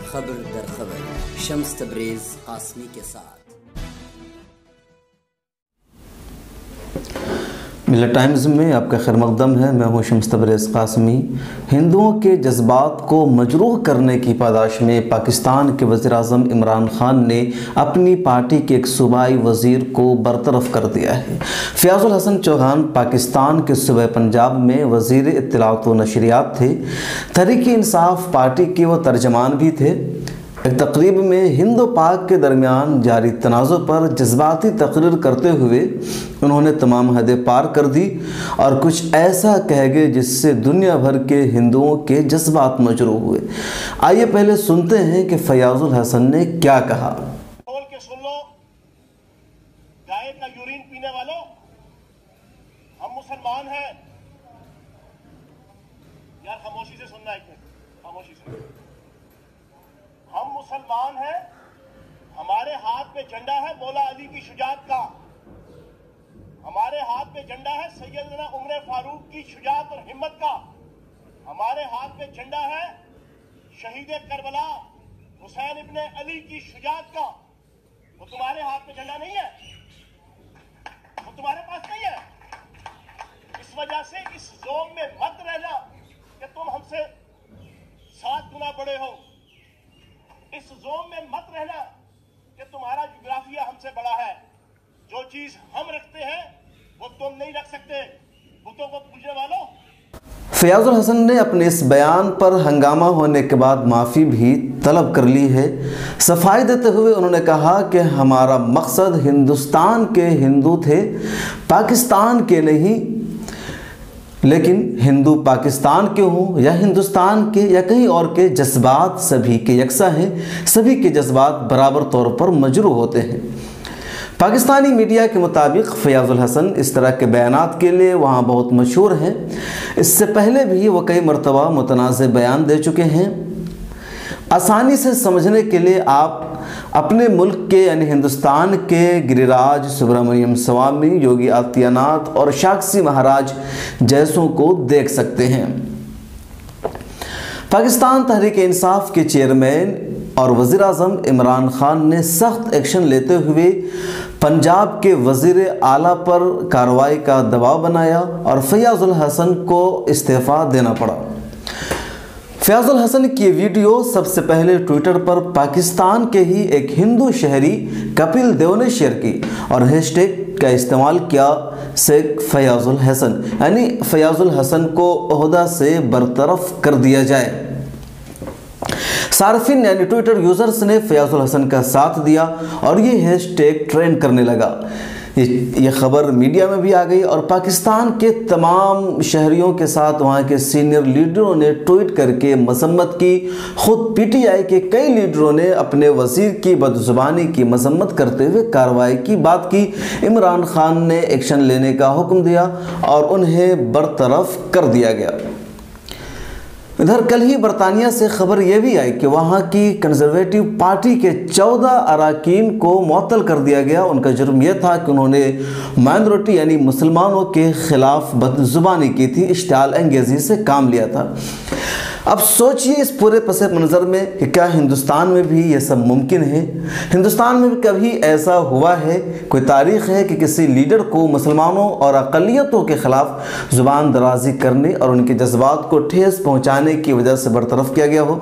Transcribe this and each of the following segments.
खबर दर खबर शम्स तबरेज़ कासमी के साथ। मिलत टाइम्स में आपका खैर मकदम है। मैं हूँ शम्स तबरेज़ कासमी। हिंदुओं के जज्बात को मजरूह करने की पादाश में पाकिस्तान के वज़ीर-ए-आज़म इमरान खान ने अपनी पार्टी के एक सूबाई वज़ीर को बरतरफ कर दिया है। फ़याज़ुल हसन चौहान पाकिस्तान के सूबे पंजाब में वज़ीर इत्तलात व नशरियात थे। तहरीक इंसाफ पार्टी के वो तर्जमान भी थे। एक तकरीब में हिंद पाक के दरमियान जारी तनाज़ुर पर जज्बाती तकरीर करते हुए उन्होंने तमाम हदें पार कर दी और कुछ ऐसा कह गए जिससे दुनिया भर के हिंदुओं के जज्बात मजरूह हुए। आइए पहले सुनते हैं कि फ़याज़ुल हसन ने क्या कहा। बोल के सुन लो, गाय का यूरिन पीने वालों, हम मुसलमान हैं। यार खामोशी से सुनना, एक मिनट खामोशी से। हम मुसलमान हैं, हमारे हाथ में झंडा है मौला अली की शुजात का, हमारे हाथ में झंडा है सैयदना उमर फारूक की शुजात और हिम्मत का, हमारे हाथ में झंडा है शहीद करबला हुसैन इब्ने अली की शुजात का। वो तुम्हारे हाथ में झंडा नहीं है, वो तुम्हारे पास नहीं है। इस वजह से इस जोम में मत रहना कि तुम हमसे 7 गुना बड़े हो। इस जोन में मत रहना कि तुम्हारा जियोग्राफिया हमसे बड़ा है। जो चीज हम रखते हैं वो तुम नहीं रख सकते। बुतों को पूजने वालों। फ़याज़ुल हसन ने अपने इस बयान पर हंगामा होने के बाद माफ़ी भी तलब कर ली है। सफाई देते हुए उन्होंने कहा कि हमारा मकसद हिंदुस्तान के हिंदू थे, पाकिस्तान के नहीं। लेकिन हिंदू पाकिस्तान के हों या हिंदुस्तान के या कहीं और के, जज्बात सभी के यकसा हैं। सभी के जज्बात बराबर तौर पर मजरूह होते हैं। पाकिस्तानी मीडिया के मुताबिक फ़याज़ुल हसन इस तरह के बयानात के लिए वहाँ बहुत मशहूर हैं। इससे पहले भी वो कई मरतबा मुतनाज़ बयान दे चुके हैं। आसानी से समझने के लिए आप अपने मुल्क के यानी हिंदुस्तान के गिरिराज सुब्रमण्यम स्वामी, योगी आदित्यनाथ और साक्षी महाराज जैसों को देख सकते हैं। पाकिस्तान तहरीक इंसाफ के चेयरमैन और वज़ीर-ए-आज़म इमरान खान ने सख्त एक्शन लेते हुए पंजाब के वज़ीर आला पर कार्रवाई का दबाव बनाया और फ़याज़ुल हसन को इस्तीफ़ा देना पड़ा। फ़याज़ुल हसन की वीडियो सबसे पहले ट्विटर पर पाकिस्तान के ही एक हिंदू शहरी कपिल देव ने शेयर की और हैशटैग का इस्तेमाल किया शेख फ़याज़ुल हसन, यानी फ़याज़ुल हसन को ओहदा से बरतरफ कर दिया जाए। सार्फिन यानी ट्विटर यूज़र्स ने फ़याज़ुल हसन का साथ दिया और ये हैशटैग ट्रेंड करने लगा। ये खबर मीडिया में भी आ गई और पाकिस्तान के तमाम शहरियों के साथ वहाँ के सीनियर लीडरों ने ट्वीट करके मजम्मत की। खुद पीटीआई के कई लीडरों ने अपने वज़ीर की बदजुबानी की मजम्मत करते हुए कार्रवाई की बात की। इमरान खान ने एक्शन लेने का हुक्म दिया और उन्हें बरतरफ कर दिया गया। इधर कल ही बरतानिया से खबर यह भी आई कि वहाँ की कंजर्वेटिव पार्टी के 14 अरकान को मुअत्तल कर दिया गया। उनका जुर्म यह था कि उन्होंने माइनॉरिटी यानी मुसलमानों के ख़िलाफ़ बदजुबानी की थी, इश्तिआल अंगेज़ी से काम लिया था। अब सोचिए इस पूरे पस मंज़र में कि क्या हिंदुस्तान में भी ये सब मुमकिन है? हिंदुस्तान में भी कभी ऐसा हुआ है? कोई तारीख़ है कि किसी लीडर को मुसलमानों और अक़लियतों के ख़िलाफ़ ज़ुबान दराज़ी करने और उनके जज्बात को ठेस पहुँचाने की वजह से बरतरफ किया गया हो?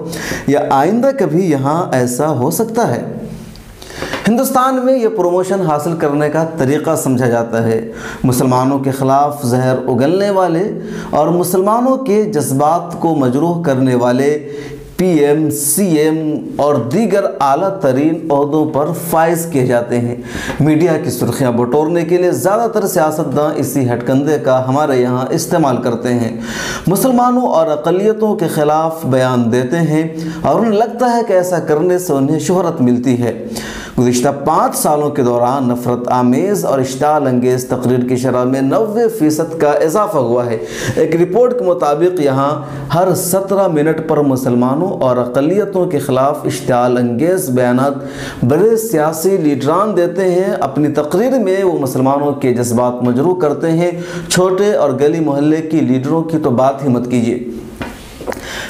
या आइंदा कभी यहाँ ऐसा हो सकता है? हिंदुस्तान में ये प्रमोशन हासिल करने का तरीक़ा समझा जाता है। मुसलमानों के ख़िलाफ़ जहर उगलने वाले और मुसलमानों के जज्बात को मजरूह करने वाले पीएम, सीएम और दीगर आला तरीन ओहदों पर फाइज किए जाते हैं। मीडिया की सुर्खियाँ बटोरने के लिए ज़्यादातर सियासतदान इसी हटकंदे का हमारे यहाँ इस्तेमाल करते हैं। मुसलमानों और अक़लियतों के ख़िलाफ़ बयान देते हैं और उन्हें लगता है कि ऐसा करने से उन्हें शोहरत मिलती है। गुज़िश्ता 5 सालों के दौरान नफ़रत आमेज़ और इश्ताल अंगेज़ तकरीर की शरह में 90% का इजाफा हुआ है। एक रिपोर्ट के मुताबिक यहाँ हर 17 मिनट पर मुसलमानों और अक़लियतों के ख़िलाफ़ इश्ताल अंगेज़ बयानात बड़े सियासी लीडरान देते हैं। अपनी तकरीर में वो मुसलमानों के जज्बात मजरूह करते हैं। छोटे और गली मोहल्ले की लीडरों की तो बात ही मत कीजिए।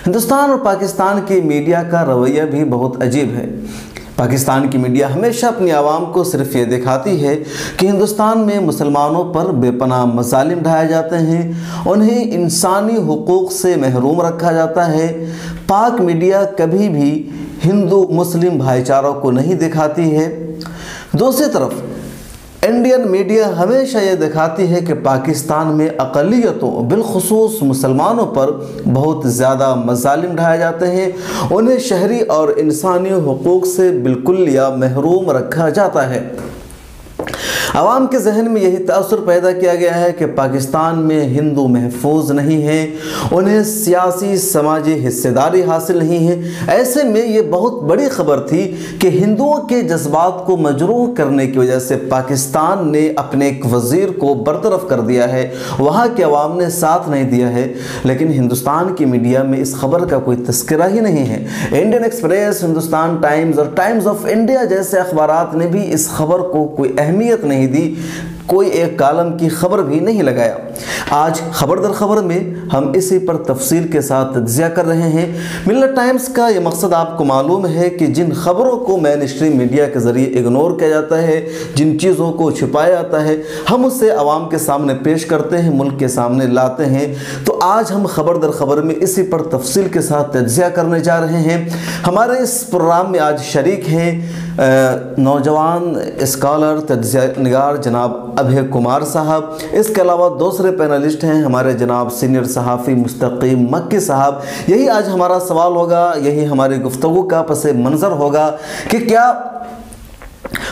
हिंदुस्तान और पाकिस्तान की मीडिया का रवैया भी बहुत अजीब है। पाकिस्तान की मीडिया हमेशा अपनी आवाम को सिर्फ ये दिखाती है कि हिंदुस्तान में मुसलमानों पर बेपनाह मज़ालिम ढाए जाते हैं, उन्हें इंसानी हुकूक से महरूम रखा जाता है। पाक मीडिया कभी भी हिंदू मुस्लिम भाईचारों को नहीं दिखाती है। दूसरी तरफ इंडियन मीडिया हमेशा ये दिखाती है कि पाकिस्तान में अक़लियतों बिलखुसूस मुसलमानों पर बहुत ज़्यादा मज़ालिम ढाए जाते हैं, उन्हें शहरी और इंसानी हुकूक से बिल्कुल या महरूम रखा जाता है। आवाम के जहन में यही तासुर पैदा किया गया है कि पाकिस्तान में हिंदू महफूज नहीं है, उन्हें सियासी समाजी हिस्सेदारी हासिल नहीं है। ऐसे में ये बहुत बड़ी खबर थी कि हिंदुओं के जज्बात को मजरूह करने की वजह से पाकिस्तान ने अपने एक वज़ीर को बरतरफ कर दिया है, वहाँ के अवाम ने साथ नहीं दिया है। लेकिन हिंदुस्तान की मीडिया में इस खबर का कोई तस्करा ही नहीं है। इंडियन एक्सप्रेस, हिंदुस्तान टाइम्स और टाइम्स ऑफ इंडिया जैसे अखबारात ने भी इस खबर को कोई अहमियत नहीं दी, कोई एक कालम की खबर भी नहीं लगाया। आज खबर दर खबर में हम इसी पर तफसील के साथ तज्ज़िया कर रहे हैं। मिल्लत टाइम्स का ये मकसद आपको मालूम है कि जिन खबरों को मेन स्ट्रीम मीडिया के ज़रिए इग्नोर किया जाता है, जिन चीज़ों को छिपाया जाता है, हम उसे आवाम के सामने पेश करते हैं, मुल्क के सामने लाते हैं। तो आज हम खबर दर खबर में इसी पर तफसील के साथ तज्ज़िया करने जा रहे हैं। हमारे इस प्रोग्राम में आज शरीक हैं नौजवान स्कॉलर तज्ज़िया निगार जनाब अभय कुमार साहब। इसके अलावा दूसरे पैनलिस्ट हैं हमारे जनाब सीनियर सहाफ़ी मुस्तकीम मक्की साहब। यही आज हमारा सवाल होगा, यही हमारी गुफ्तगू का पस मंज़र होगा कि क्या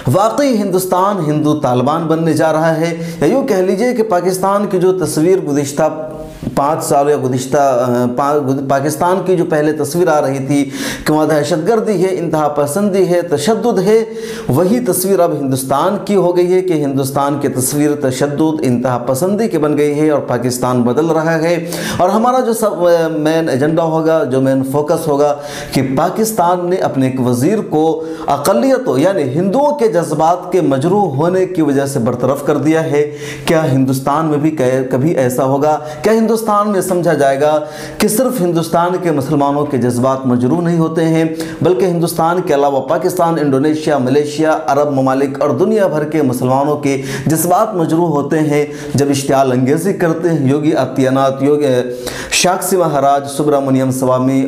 वाकई हिंदुस्तान हिंदू तालिबान बनने जा रहा है, या यूँ कह लीजिए कि पाकिस्तान की जो तस्वीर गुज़िश्ता 5 साल या गुज़िश्ता पाकिस्तान की जो पहले तस्वीर आ रही थी कि वहाँ दहशतगर्दी है, इंतहा पसंदी है, तशद्दुद है, वही तस्वीर अब हिंदुस्तान की हो गई है कि हिंदुस्तान की तस्वीर तशद्दुद इंतहा पसंदी की बन गई है और पाकिस्तान बदल रहा है। और हमारा जो सब मेन एजेंडा होगा, जो मेन फोकस होगा कि पाकिस्तान ने अपने एक वज़ीर को अक़लियतों यानी हिंदुओं के जज्बात के मजरूह होने की वजह से बरतरफ कर दिया है। क्या हिंदुस्तान में भी कभी ऐसा होगा? क्या हिंदुस्तान में समझा जाएगा कि सिर्फ हिंदुस्तान के मुसलमानों के जज्बात मजरूह नहीं होते हैं, बल्कि हिंदुस्तान के अलावा पाकिस्तान, इंडोनेशिया, मलेशिया, अरब ममालिक और दुनिया भर के मुसलमानों के जज्बात मजरूह होते हैं जब इश्तियाल अंगेज़ी करते हैं। योगी आदित्यनाथ, साक्षी महाराज, सुब्रमण्यम स्वामी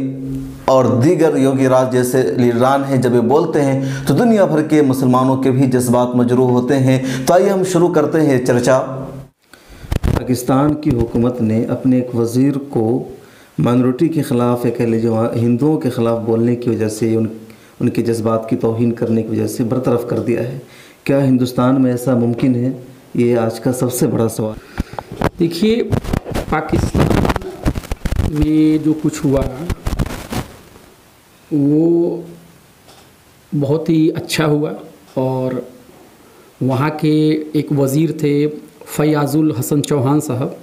और दीगर योगी राज जैसे लीडरान हैं, जब ये बोलते हैं तो दुनिया भर के मुसलमानों के भी जज्बात मजरूह होते हैं। तो आइए हम शुरू करते हैं चर्चा। पाकिस्तान की हुकूमत ने अपने एक वज़ीर को माइनॉरिटी के ख़िलाफ़, कह लीजिए हिंदुओं के ख़िलाफ़ बोलने की वजह से, उनके जज्बात की तौहीन करने की वजह से बरतरफ कर दिया है। क्या हिंदुस्तान में ऐसा मुमकिन है? ये आज का सबसे बड़ा सवाल। देखिए, पाकिस्तान में जो कुछ हुआ वो बहुत ही अच्छा हुआ। और वहाँ के एक वज़ीर थे फयाजुल हसन चौहान साहब,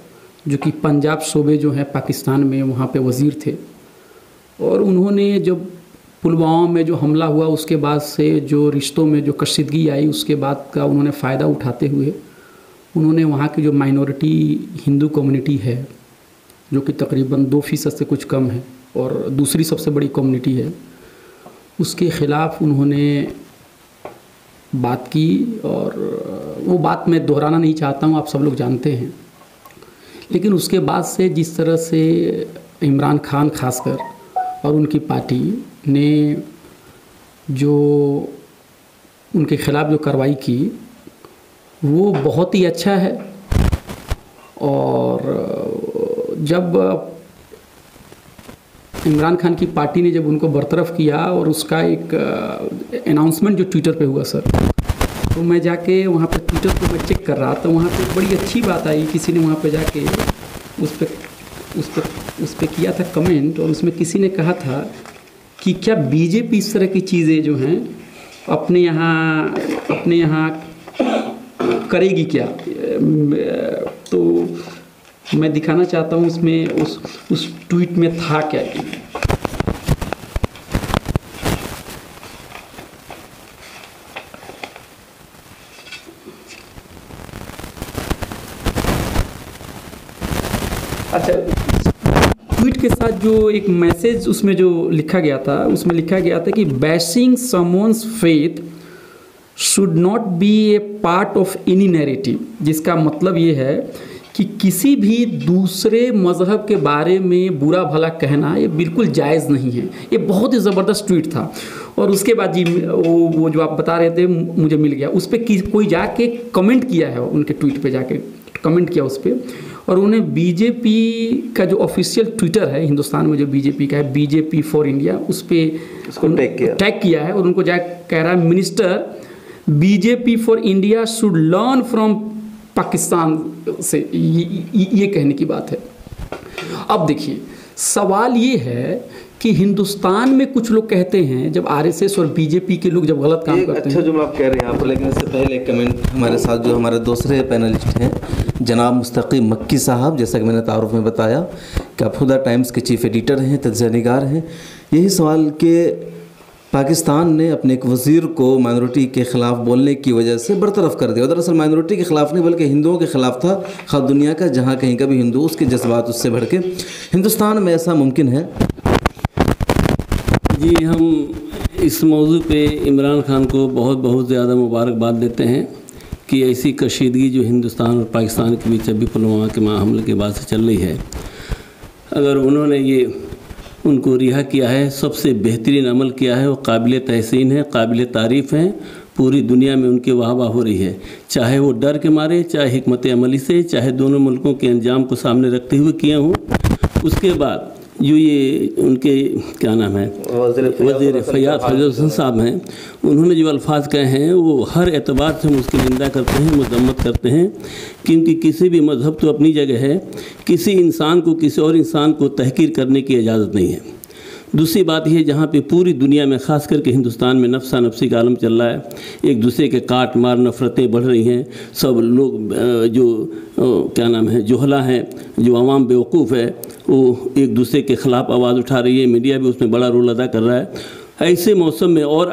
जो कि पंजाब सूबे जो है पाकिस्तान में, वहाँ पे वज़ीर थे। और उन्होंने जब पुलवामा में जो हमला हुआ उसके बाद से जो रिश्तों में जो कशीदगी आई, उसके बाद का उन्होंने फ़ायदा उठाते हुए उन्होंने वहाँ की जो माइनॉरिटी हिंदू कम्युनिटी है, जो कि तकरीबन 2% से कुछ कम है और दूसरी सबसे बड़ी कम्युनिटी है, उसके ख़िलाफ़ उन्होंने बात की। और वो बात मैं दोहराना नहीं चाहता हूँ, आप सब लोग जानते हैं। लेकिन उसके बाद से जिस तरह से इमरान खान खासकर और उनकी पार्टी ने जो उनके ख़िलाफ़ जो कार्रवाई की वो बहुत ही अच्छा है। और जब इमरान खान की पार्टी ने जब उनको बरतरफ किया और उसका एक अनाउंसमेंट जो ट्विटर पे हुआ सर, तो मैं जाके वहाँ पे ट्विटर को मैं चेक कर रहा था, वहाँ पे बड़ी अच्छी बात आई। किसी ने वहाँ पे जाके उस पे किया था कमेंट, और उसमें किसी ने कहा था कि क्या बीजेपी इस तरह की चीज़ें जो हैं अपने यहाँ करेगी क्या। तो मैं दिखाना चाहता हूँ उसमें उस ट्वीट में था क्या। अच्छा, ट्वीट के साथ जो एक मैसेज उसमें जो लिखा गया था, उसमें लिखा गया था कि bashing someone's faith should not be A part of any narrative, जिसका मतलब ये है कि किसी भी दूसरे मज़हब के बारे में बुरा भला कहना ये बिल्कुल जायज़ नहीं है। ये बहुत ही ज़बरदस्त ट्वीट था। और उसके बाद जी वो जो आप बता रहे थे मुझे मिल गया, उस पर कोई जाके कमेंट किया है, उनके ट्वीट पे जाके कमेंट किया उस पर, और उन्हें बीजेपी का जो ऑफिशियल ट्विटर है हिंदुस्तान में जो बीजेपी का है, बीजेपी फॉर इंडिया, उस पर टैग किया है और उनको जाके कह रहा है minister BJP for India should learn from Pakistan से, ये कहने की बात है। अब देखिए सवाल ये है कि हिंदुस्तान में कुछ लोग कहते हैं, जब आरएसएस और बीजेपी के लोग जब गलत काम करते हैं। अच्छा जुमला आप कह रहे हैं यहाँ पर, लेकिन इससे पहले एक कमेंट हमारे साथ जो हमारे दूसरे पैनलिस्ट हैं जनाब मुस्तकीम मक्की साहब, जैसा कि मैंने तारुफ में बताया कि आप खुदा टाइम्स के चीफ एडिटर हैं, तज्ज़िया निगार हैं। यही सवाल कि पाकिस्तान ने अपने एक वज़ीर को माइनॉरिटी के ख़िलाफ़ बोलने की वजह से बरतरफ कर दिया। दरअसल माइनॉरिटी के ख़िलाफ़ नहीं बल्कि हिंदुओं के ख़िलाफ़ था, खा दुनिया का जहाँ कहीं का भी हिंदू, उसके जज्बात उससे बढ़ के। हिंदुस्तान में ऐसा मुमकिन है? जी, हम इस मौजू पे इमरान खान को बहुत बहुत ज़्यादा मुबारकबाद देते हैं कि ऐसी कशीदगी जो हिंदुस्तान और पाकिस्तान के बीच अभी पुलवामा के हमले के बाद से चल रही है, अगर उन्होंने ये उनको रिहा किया है, सबसे बेहतरीन अमल किया है, वो काबिल तहसीन है, काबिल तारीफ़ हैं। पूरी दुनिया में उनकी वाह वाह हो रही है, चाहे वो डर के मारे, चाहे हिकमत अमली से, चाहे दोनों मुल्कों के अंजाम को सामने रखते हुए किए हों। उसके बाद जो ये उनके क्या नाम है वज़ीर फैयाज़ हसन साहब हैं, उन्होंने जो अल्फाज कहे हैं वो हर एतबार से हम उसकी निंदा करते हैं, मजम्मत करते हैं, क्योंकि किसी भी मज़हब तो अपनी जगह है, किसी इंसान को किसी और इंसान को तहकीर करने की इजाज़त नहीं है। दूसरी बात यह, जहाँ पे पूरी दुनिया में ख़ास करके हिंदुस्तान में नफसा नफसी का आलम चल रहा है, एक दूसरे के काट मार नफ़रतें बढ़ रही हैं, सब लोग जो क्या नाम है जुहला हैं, जो आवाम बेवकूफ़ है, वो एक दूसरे के ख़िलाफ़ आवाज़ उठा रही है, मीडिया भी उसमें बड़ा रोल अदा कर रहा है। ऐसे मौसम में और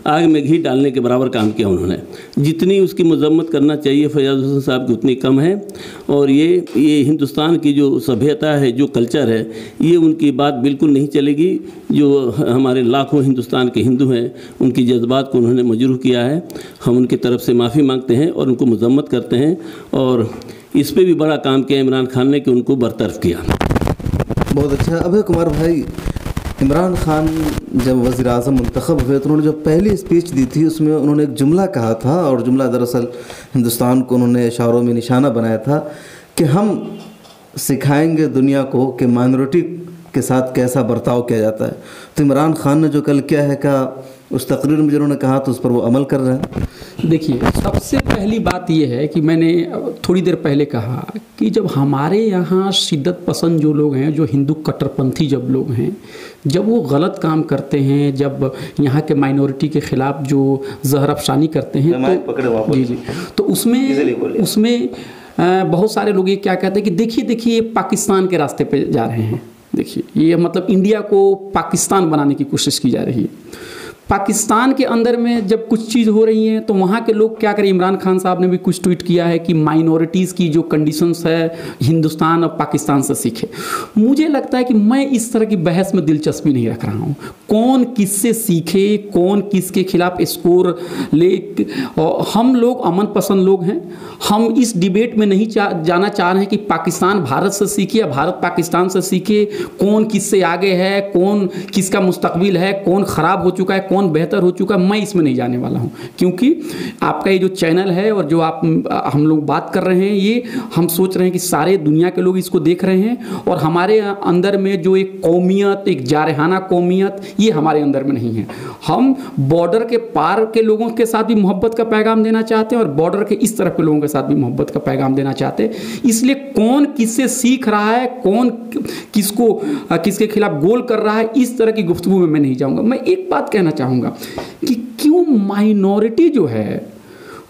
आग में घी डालने के बराबर काम किया उन्होंने। जितनी उसकी मजम्मत करना चाहिए फैयाज़ हुसैन साहब की उतनी कम है। और ये हिंदुस्तान की जो सभ्यता है, जो कल्चर है, ये उनकी बात बिल्कुल नहीं चलेगी। जो हमारे लाखों हिंदुस्तान के हिंदू हैं, उनकी जज्बात को उन्होंने मजरूह किया है। हम उनकी तरफ से माफ़ी मांगते हैं और उनको मजम्मत करते हैं। और इस पर भी बड़ा काम किया इमरान खान ने कि उनको बरतरफ किया। बहुत अच्छा। अभय कुमार भाई, इमरान खान जब वज़ीर-ए-आज़म मुंतखब हुए तो उन्होंने जो पहली स्पीच दी थी उसमें उन्होंने एक जुमला कहा था, और जुमला दरअसल हिंदुस्तान को उन्होंने इशारों में निशाना बनाया था कि हम सिखाएंगे दुनिया को कि माइनॉरिटी के साथ कैसा बर्ताव किया जाता है। तो इमरान खान ने जो कल किया है का उस तकरीर में जो उन्होंने कहा तो उस पर वो अमल कर रहे हैं। देखिए, सबसे पहली बात ये है कि मैंने थोड़ी देर पहले कहा कि जब हमारे यहाँ शिद्दत पसंद जो लोग हैं, जो हिंदू कट्टरपंथी जब लोग हैं, जब वो गलत काम करते हैं, जब यहाँ के माइनॉरिटी के ख़िलाफ़ जो जहर अफशानी करते हैं, तो जी तो उसमें बहुत सारे लोग ये क्या कहते हैं कि देखिए ये पाकिस्तान के रास्ते पे जा रहे हैं। देखिए, ये मतलब इंडिया को पाकिस्तान बनाने की कोशिश की जा रही है। पाकिस्तान के अंदर में जब कुछ चीज़ हो रही है तो वहाँ के लोग क्या करें। इमरान खान साहब ने भी कुछ ट्वीट किया है कि माइनॉरिटीज़ की जो कंडीशंस है हिंदुस्तान और पाकिस्तान से सीखे। मुझे लगता है कि मैं इस तरह की बहस में दिलचस्पी नहीं रख रहा हूँ। कौन किससे सीखे, कौन किसके खिलाफ स्कोर ले, हम लोग अमन पसंद लोग हैं। हम इस डिबेट में नहीं जाना चाह रहे हैं कि पाकिस्तान भारत से सीखे या भारत पाकिस्तान से सीखे, कौन किससे आगे है, कौन किसका मुस्तकबिल है, कौन ख़राब हो चुका है, कौन बेहतर हो चुका है। मैं इसमें नहीं जाने वाला हूं, क्योंकि आपका ये जो चैनल है और जो हम लोग बात कर रहे हैं, ये हम सोच रहे हैं कि सारे दुनिया के लोग इसको देख रहे हैं। और हमारे अंदर में जो एक कौमियत, एक जारहाना कौमियत, ये हमारे अंदर में नहीं है। हम बॉर्डर के पार के लोगों के साथ भी मोहब्बत का पैगाम देना चाहते हैं और बॉर्डर के इस तरफ के लोगों के साथ भी मोहब्बत का पैगाम देना चाहते हैं। इसलिए कौन किससे सीख रहा है, कौन किसके खिलाफ गोल कर रहा है, इस तरह की गुफ्तगू में मैं नहीं जाऊंगा। मैं एक बात कहना चाहूँगा कि क्यों माइनॉरिटी जो है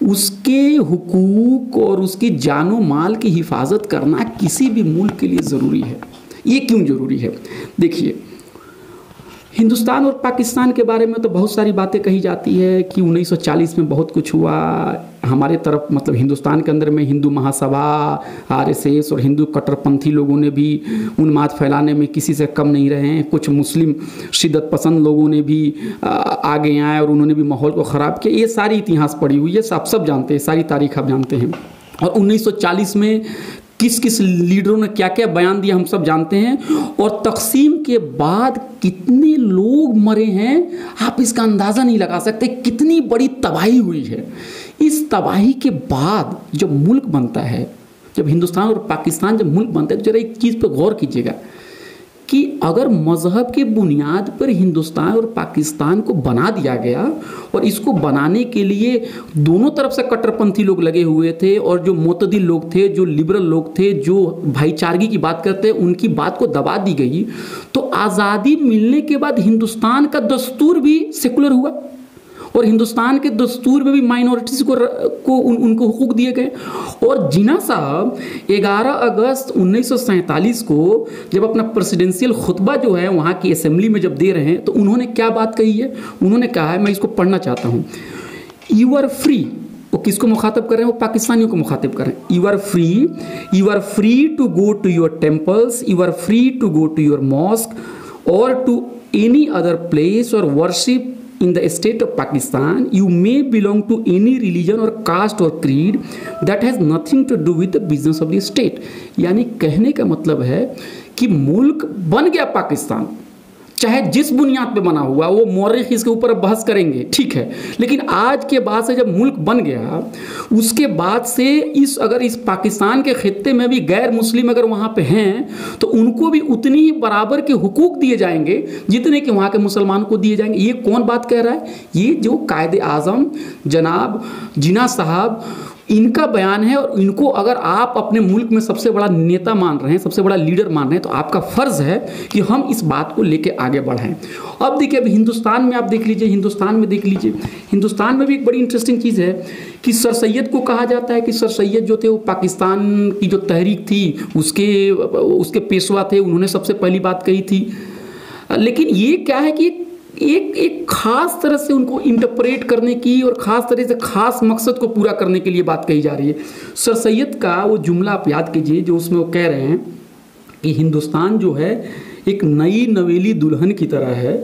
उसके हुकूक और उसकी जानो माल की हिफाजत करना किसी भी मुल्क के लिए ज़रूरी है। ये क्यों ज़रूरी है? देखिए, हिंदुस्तान और पाकिस्तान के बारे में तो बहुत सारी बातें कही जाती है कि 1940 में बहुत कुछ हुआ हमारे तरफ, मतलब हिंदुस्तान के अंदर में हिंदू महासभा, आरएसएस और हिंदू कट्टरपंथी लोगों ने भी उन्माद फैलाने में किसी से कम नहीं रहे हैं। कुछ मुस्लिम शिद्दत पसंद लोगों ने भी आगे आए और उन्होंने भी माहौल को ख़राब किया। ये सारी इतिहास पड़ी हुई है, आप सब जानते हैं, सारी तारीख आप जानते हैं। और 1940 में किस किस लीडरों ने क्या क्या बयान दिया हम सब जानते हैं। और तकसीम के बाद कितने लोग मरे हैं आप इसका अंदाज़ा नहीं लगा सकते, कितनी बड़ी तबाही हुई है। इस तबाही के बाद जब मुल्क बनता है, जब हिंदुस्तान और पाकिस्तान जब मुल्क बनता है, तो जरा एक चीज़ पर गौर कीजिएगा कि अगर मज़हब के बुनियाद पर हिंदुस्तान और पाकिस्तान को बना दिया गया और इसको बनाने के लिए दोनों तरफ से कट्टरपंथी लोग लगे हुए थे और जो मोतदिल लोग थे, जो लिबरल लोग थे, जो भाईचारगी की बात करते हैं, उनकी बात को दबा दी गई, तो आज़ादी मिलने के बाद हिंदुस्तान का दस्तूर भी सेकुलर हुआ और हिंदुस्तान के दस्तूर में भी माइनॉरिटीज़ को उनको हुकूक दिए गए। और जिन्ना साहब 11 अगस्त 1947 को जब अपना प्रेसिडेंशियल खुतबा जो है वहाँ की असेंबली में जब दे रहे हैं, तो उन्होंने क्या बात कही है? उन्होंने कहा है, मैं इसको पढ़ना चाहता हूँ। यू आर फ्री, वो किसको मुखातिब कर रहे हैं? वो पाकिस्तानियों को मुखातिब कर रहे हैं। You are free to go to your temples, you are free to go to your mosque or to any other place of worship in the state of Pakistan. You may belong to any religion or caste or creed that has nothing to do with the business of the state. यानी कहने का मतलब है कि मुल्क बन गया पाकिस्तान, चाहे जिस बुनियाद पे बना हुआ, वो मौरिख इसके ऊपर बहस करेंगे, ठीक है, लेकिन आज के बाद से जब मुल्क बन गया, उसके बाद से अगर इस पाकिस्तान के खित्ते में भी गैर मुस्लिम अगर वहाँ पे हैं, तो उनको भी उतनी ही बराबर के हुकूक दिए जाएंगे जितने कि वहाँ के मुसलमानों को दिए जाएंगे। ये कौन बात कह रहा है? ये जो कायदे आज़म जनाब जिन्ना साहब, इनका बयान है। और इनको अगर आप अपने मुल्क में सबसे बड़ा नेता मान रहे हैं, सबसे बड़ा लीडर मान रहे हैं, तो आपका फ़र्ज़ है कि हम इस बात को लेके आगे बढ़ें। अब देखिए, अभी हिंदुस्तान में आप देख लीजिए, हिंदुस्तान में भी एक बड़ी इंटरेस्टिंग चीज़ है कि सर सैयद को कहा जाता है कि सर सैयद जो थे वो पाकिस्तान की जो तहरीक थी उसके पेशवा थे, उन्होंने सबसे पहली बात कही थी। लेकिन ये क्या है कि एक खास तरह से उनको इंटरप्रेट करने की और ख़ास तरह से ख़ास मकसद को पूरा करने के लिए बात कही जा रही है। सर सैयद का वो जुमला आप याद कीजिए जो उसमें वो कह रहे हैं कि हिंदुस्तान जो है एक नई नवेली दुल्हन की तरह है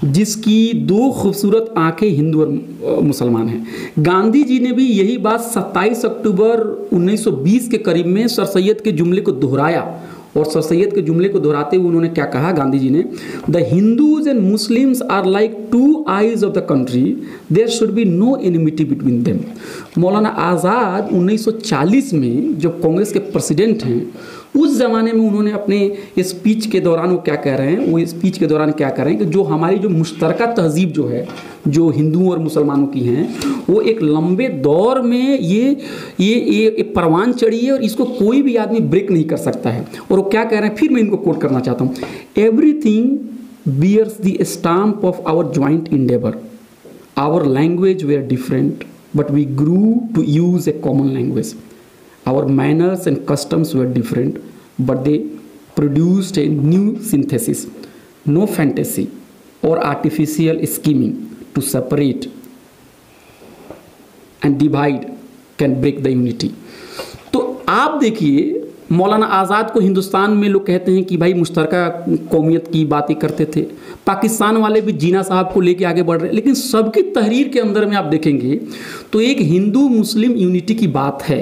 जिसकी दो खूबसूरत आंखें हिंदू और मुसलमान हैं। गांधी जी ने भी यही बात 27 अक्टूबर 1920 के करीब में सर सैयद के जुमले को दोहराया। और सर सैयद के जुमले को दोहराते हुए उन्होंने क्या कहा गांधी जी ने? The Hindus and Muslims are like two eyes of the country, there should be no enmity between them. Maulana Azad 1940 में जब कांग्रेस के प्रेसिडेंट हैं, उस ज़माने में उन्होंने अपने स्पीच के दौरान वो क्या कह रहे हैं? वो स्पीच के दौरान क्या कह रहे हैं कि जो हमारी जो मुश्तरका तहजीब जो है, जो हिंदुओं और मुसलमानों की हैं, वो एक लंबे दौर में ये परवान चढ़ी है और इसको कोई भी आदमी ब्रेक नहीं कर सकता है। और वो क्या कह रहे हैं, फिर मैं इनको कोट करना चाहता हूँ। Everything bears the stamp of our joint endeavour, our language were different but we grew to use a common language, our manners and customs were different but they produced a new synthesis. No fantasy or artificial scheming to separate and divide can break the unity. तो आप देखिए, मौलाना आज़ाद को हिंदुस्तान में लोग कहते हैं कि भाई मुश्तरका कौमियत की बातें करते थे, पाकिस्तान वाले भी जिन्ना साहब को लेके आगे बढ़ रहे हैं, लेकिन सबकी तहरीर के अंदर में आप देखेंगे तो एक हिंदू मुस्लिम यूनिटी की बात है।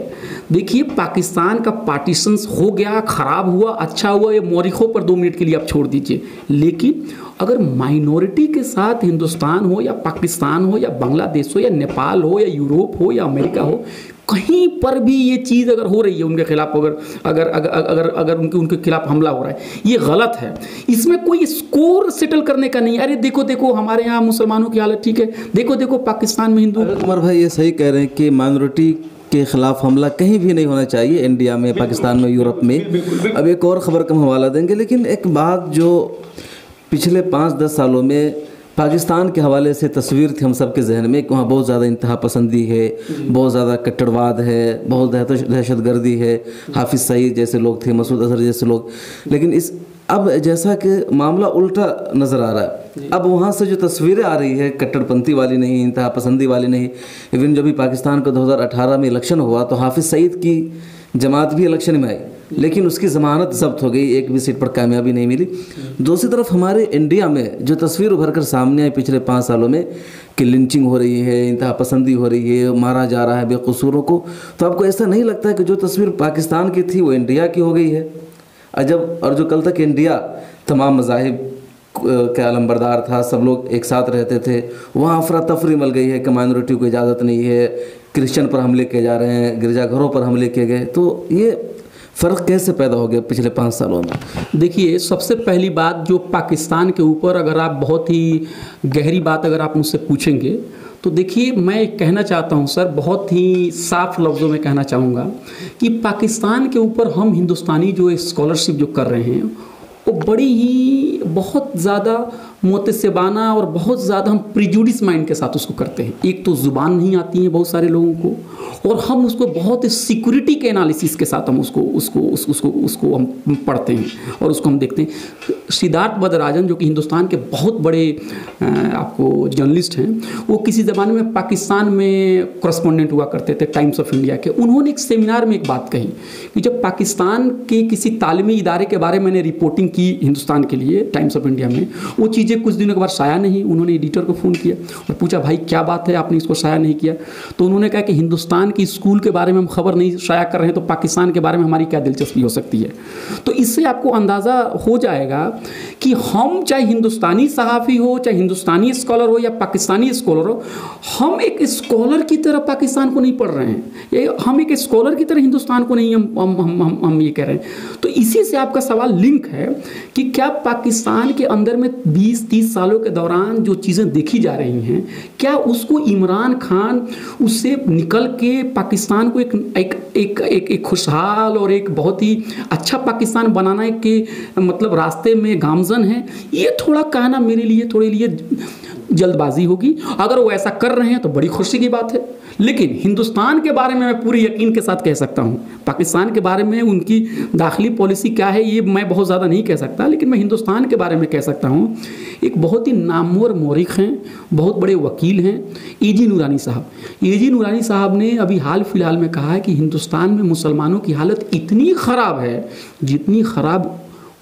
देखिए, पाकिस्तान का पार्टीशंस हो गया, ख़राब हुआ, अच्छा हुआ, ये मौरिखों पर 2 मिनट के लिए आप छोड़ दीजिए, लेकिन अगर माइनॉरिटी के साथ हिंदुस्तान हो या पाकिस्तान हो या बांग्लादेश हो या नेपाल हो या यूरोप हो या अमेरिका हो, कहीं पर भी ये चीज़ अगर हो रही है उनके खिलाफ, अगर उनके खिलाफ हमला हो रहा है, ये गलत है। इसमें कोई स्कोर सेटल करने का नहीं। अरे देखो हमारे यहाँ मुसलमानों की हालत ठीक है, देखो पाकिस्तान में हिंदू। उमर भाई ये सही कह रहे हैं कि माइनॉरिटी के खिलाफ हमला कहीं भी नहीं होना चाहिए, इंडिया में, पाकिस्तान में, यूरोप में। अब एक और ख़बर का हम हवाला देंगे, लेकिन एक बात जो पिछले 5-10 सालों में पाकिस्तान के हवाले से तस्वीर थी हम सब के जहन में कि वहाँ बहुत ज़्यादा इंतहा पसंदी है, बहुत ज़्यादा कट्टरवाद है, बहुत दहशतगर्दी है, हाफिज़ सईद जैसे लोग थे, मसूद अजहर जैसे लोग। लेकिन अब जैसा कि मामला उल्टा नज़र आ रहा है, अब वहाँ से जो तस्वीरें आ रही है, कट्टरपंथी वाली नहीं, इंतहा पसंदी वाली नहीं। इवन जब भी पाकिस्तान का 2018 में इलेक्शन हुआ तो हाफिज़ सईद की जमात भी इलेक्शन में आई, लेकिन उसकी ज़मानत जब्त हो गई, एक भी सीट पर कामयाबी नहीं मिली। दूसरी तरफ हमारे इंडिया में जो तस्वीर उभर कर सामने आई पिछले 5 सालों में कि लिंचिंग हो रही है, इंतहा पसंदी हो रही है, मारा जा रहा है बेकसूरों को, तो आपको ऐसा नहीं लगता है कि जो तस्वीर पाकिस्तान की थी वो इंडिया की हो गई है? अजब। और जो कल तक इंडिया तमाम मज़ाहिब के अलंबरदार था, सब लोग एक साथ रहते थे, वहाँ अफरा तफरी मल गई है कि माइनॉरिटी को इजाज़त नहीं है, क्रिश्चियन पर हमले किए जा रहे हैं, गिरजाघरों पर हमले किए गए। तो ये फ़र्क कैसे पैदा हो गया पिछले 5 सालों में? देखिए, सबसे पहली बात जो पाकिस्तान के ऊपर अगर आप बहुत ही गहरी बात अगर आप मुझसे पूछेंगे तो देखिए, मैं कहना चाहता हूं सर, बहुत ही साफ लफ्ज़ों में कहना चाहूँगा कि पाकिस्तान के ऊपर हम हिंदुस्तानी जो स्कॉलरशिप जो कर रहे हैं वो बड़ी ही बहुत ज़्यादा मुतस्सिबाना और बहुत ज़्यादा हम प्रिजुडिस माइंड के साथ उसको करते हैं। एक तो ज़ुबान नहीं आती है बहुत सारे लोगों को, और हम उसको बहुत सिक्योरिटी के एनालिसिस के साथ हम उसको हम पढ़ते हैं और उसको हम देखते हैं। सिद्धार्थ बदराजन जो कि हिंदुस्तान के बहुत बड़े आपको जर्नलिस्ट हैं, वो किसी ज़माने में पाकिस्तान में करस्पॉन्डेंट हुआ करते थे टाइम्स ऑफ इंडिया के। उन्होंने एक सेमिनार में एक बात कही कि जब पाकिस्तान के किसी तालीमी इदारे के बारे में मैंने रिपोर्टिंग की हिंदुस्तान के लिए टाइम्स ऑफ इंडिया में, वो चीज़ें कुछ दिनों के बाद शाया नहीं। उन्होंने एडिटर को फ़ोन किया और पूछा, भाई क्या बात है, आपने इसको शाया नहीं किया? तो उन्होंने कहा कि हिंदुस्तान की स्कूल के बारे में हम खबर नहीं शाया कर रहे हैं, तो पाकिस्तान के बारे में हमारी क्या दिलचस्पी हो सकती है? तो इससे आपको अंदाज़ा हो जाएगा कि हम चाहे हिंदुस्तानी सहाफ़ी हो, चाहे हिंदुस्तानी स्कॉलर हो या पाकिस्तानी स्कॉलर हो, हम एक स्कॉलर की तरह पाकिस्तान को नहीं पढ़ रहे हैं, हम एक स्कॉलर की तरह हिंदुस्तान को नहीं हम ये कह रहे हैं। तो इसी से आपका सवाल लिंक है कि क्या पाकिस्तान के अंदर में 20-30 सालों के दौरान जो चीज़ें देखी जा रही हैं, क्या उसको इमरान खान उससे निकल के पाकिस्तान को एक खुशहाल और एक बहुत ही अच्छा पाकिस्तान बनाने के मतलब रास्ते में गामजन है? ये थोड़ा कहना मेरे लिए थोड़े लिए जल्दबाजी होगी। अगर वो ऐसा कर रहे हैं तो बड़ी खुशी की बात है, लेकिन हिंदुस्तान के बारे में मैं पूरे यकीन के साथ कह सकता हूँ। पाकिस्तान के बारे में उनकी दाखिली पॉलिसी क्या है ये मैं बहुत ज़्यादा नहीं कह सकता, लेकिन मैं हिंदुस्तान के बारे में कह सकता हूँ। एक बहुत ही नामवर मौरिख हैं, बहुत बड़े वकील हैं, एजी नूरानी साहब। एजी नूरानी साहब ने अभी हाल फिलहाल में कहा है कि हिंदुस्तान में मुसलमानों की हालत इतनी ख़राब है जितनी ख़राब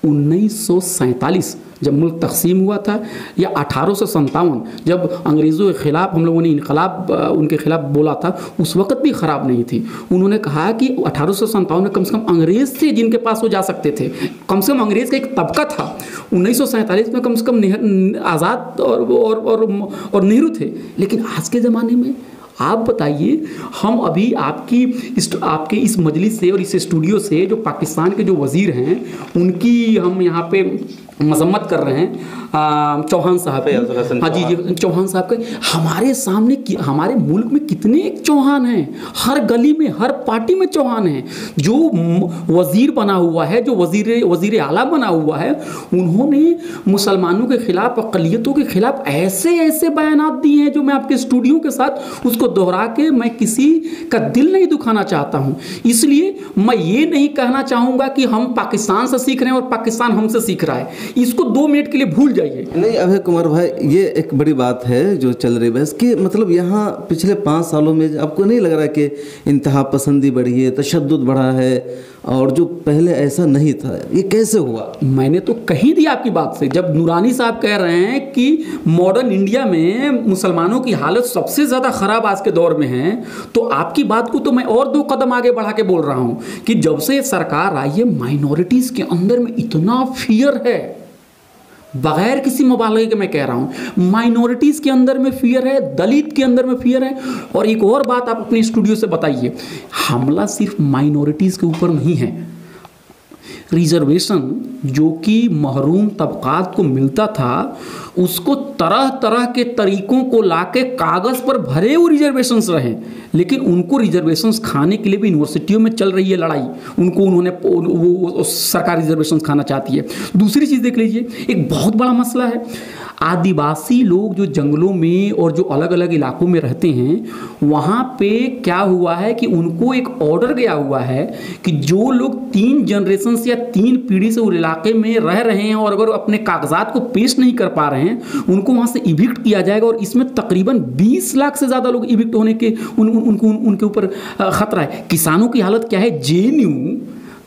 1947 जब मुल्क तकसीम हुआ था, या 1857 जब अंग्रेज़ों के ख़िलाफ़ हम लोगों ने इनकलाब उनके ख़िलाफ़ बोला था, उस वक़्त भी ख़राब नहीं थी। उन्होंने कहा कि 1857 में कम से कम अंग्रेज़ थे जिनके पास वो जा सकते थे, कम से कम अंग्रेज़ का एक तबका था। 1947 में कम से कम आज़ाद और नेहरू थे। लेकिन आज के ज़माने में आप बताइए, हम अभी आपके इस मजलिस से और इस स्टूडियो से जो पाकिस्तान के जो वज़ीर हैं उनकी हम यहाँ पे मजम्मत कर रहे हैं, चौहान साहब। हाँ जी, चौहान साहब के हमारे सामने हमारे मुल्क में कितने चौहान हैं, हर गली में हर पार्टी में चौहान हैं। जो वज़ीर बना हुआ है, जो वज़ीर आला बना हुआ है, उन्होंने मुसलमानों के ख़िलाफ़, अक़लियतों के ख़िलाफ़ ऐसे ऐसे बयानात दिए हैं जो मैं आपके स्टूडियो के साथ उसको दोहरा के मैं किसी का दिल नहीं दुखाना चाहता हूँ। इसलिए मैं ये नहीं कहना चाहूँगा कि हम पाकिस्तान से सीख रहे हैं और पाकिस्तान हमसे सीख रहा है। इसको 2 मिनट के लिए भूल जाइए। नहीं अभय कुमार भाई, ये एक बड़ी बात है जो चल रही बहस कि मतलब यहाँ पिछले 5 सालों में आपको नहीं लग रहा कि इंतहा पसंदी बढ़ी है, तशद्दुद बढ़ा है, और जो पहले ऐसा नहीं था? ये कैसे हुआ? मैंने तो कही दिया आपकी बात से, जब नूरानी साहब कह रहे हैं कि मॉडर्न इंडिया में मुसलमानों की हालत सबसे ज़्यादा ख़राब आज के दौर में है, तो आपकी बात को तो मैं और 2 कदम आगे बढ़ा के बोल रहा हूँ कि जब से सरकार आई है, माइनॉरिटीज़ के अंदर में इतना फियर है, बगैर किसी मुबालगे के मैं कह रहा हूँ, माइनॉरिटीज़ के अंदर में फियर है, दलित के अंदर में फियर है। और एक और बात आप अपने स्टूडियो से बताइए, हमला सिर्फ माइनॉरिटीज़ के ऊपर नहीं है। रिजर्वेशन जो कि महरूम तबकात को मिलता था, उसको तरह तरह के तरीक़ों को लाके कागज़ पर भरे हुए रिजर्वेशंस रहे, लेकिन उनको रिजर्वेशंस खाने के लिए भी यूनिवर्सिटियों में चल रही है लड़ाई। वो सरकार रिजर्वेशंस खाना चाहती है। दूसरी चीज़ देख लीजिए, एक बहुत बड़ा मसला है, आदिवासी लोग जो जंगलों में और जो अलग अलग इलाकों में रहते हैं, वहाँ पे क्या हुआ है कि उनको एक ऑर्डर गया हुआ है कि जो लोग 3 जनरेशन जनरेशन से या 3 पीढ़ी से उस इलाके में रह रहे हैं और अगर अपने कागजात को पेश नहीं कर पा रहे हैं, उनको वहाँ से इविक्ट किया जाएगा। और इसमें तकरीबन 20 लाख से ज़्यादा लोग इविक्ट होने के उनके ऊपर खतरा है। किसानों की हालत क्या है? JNU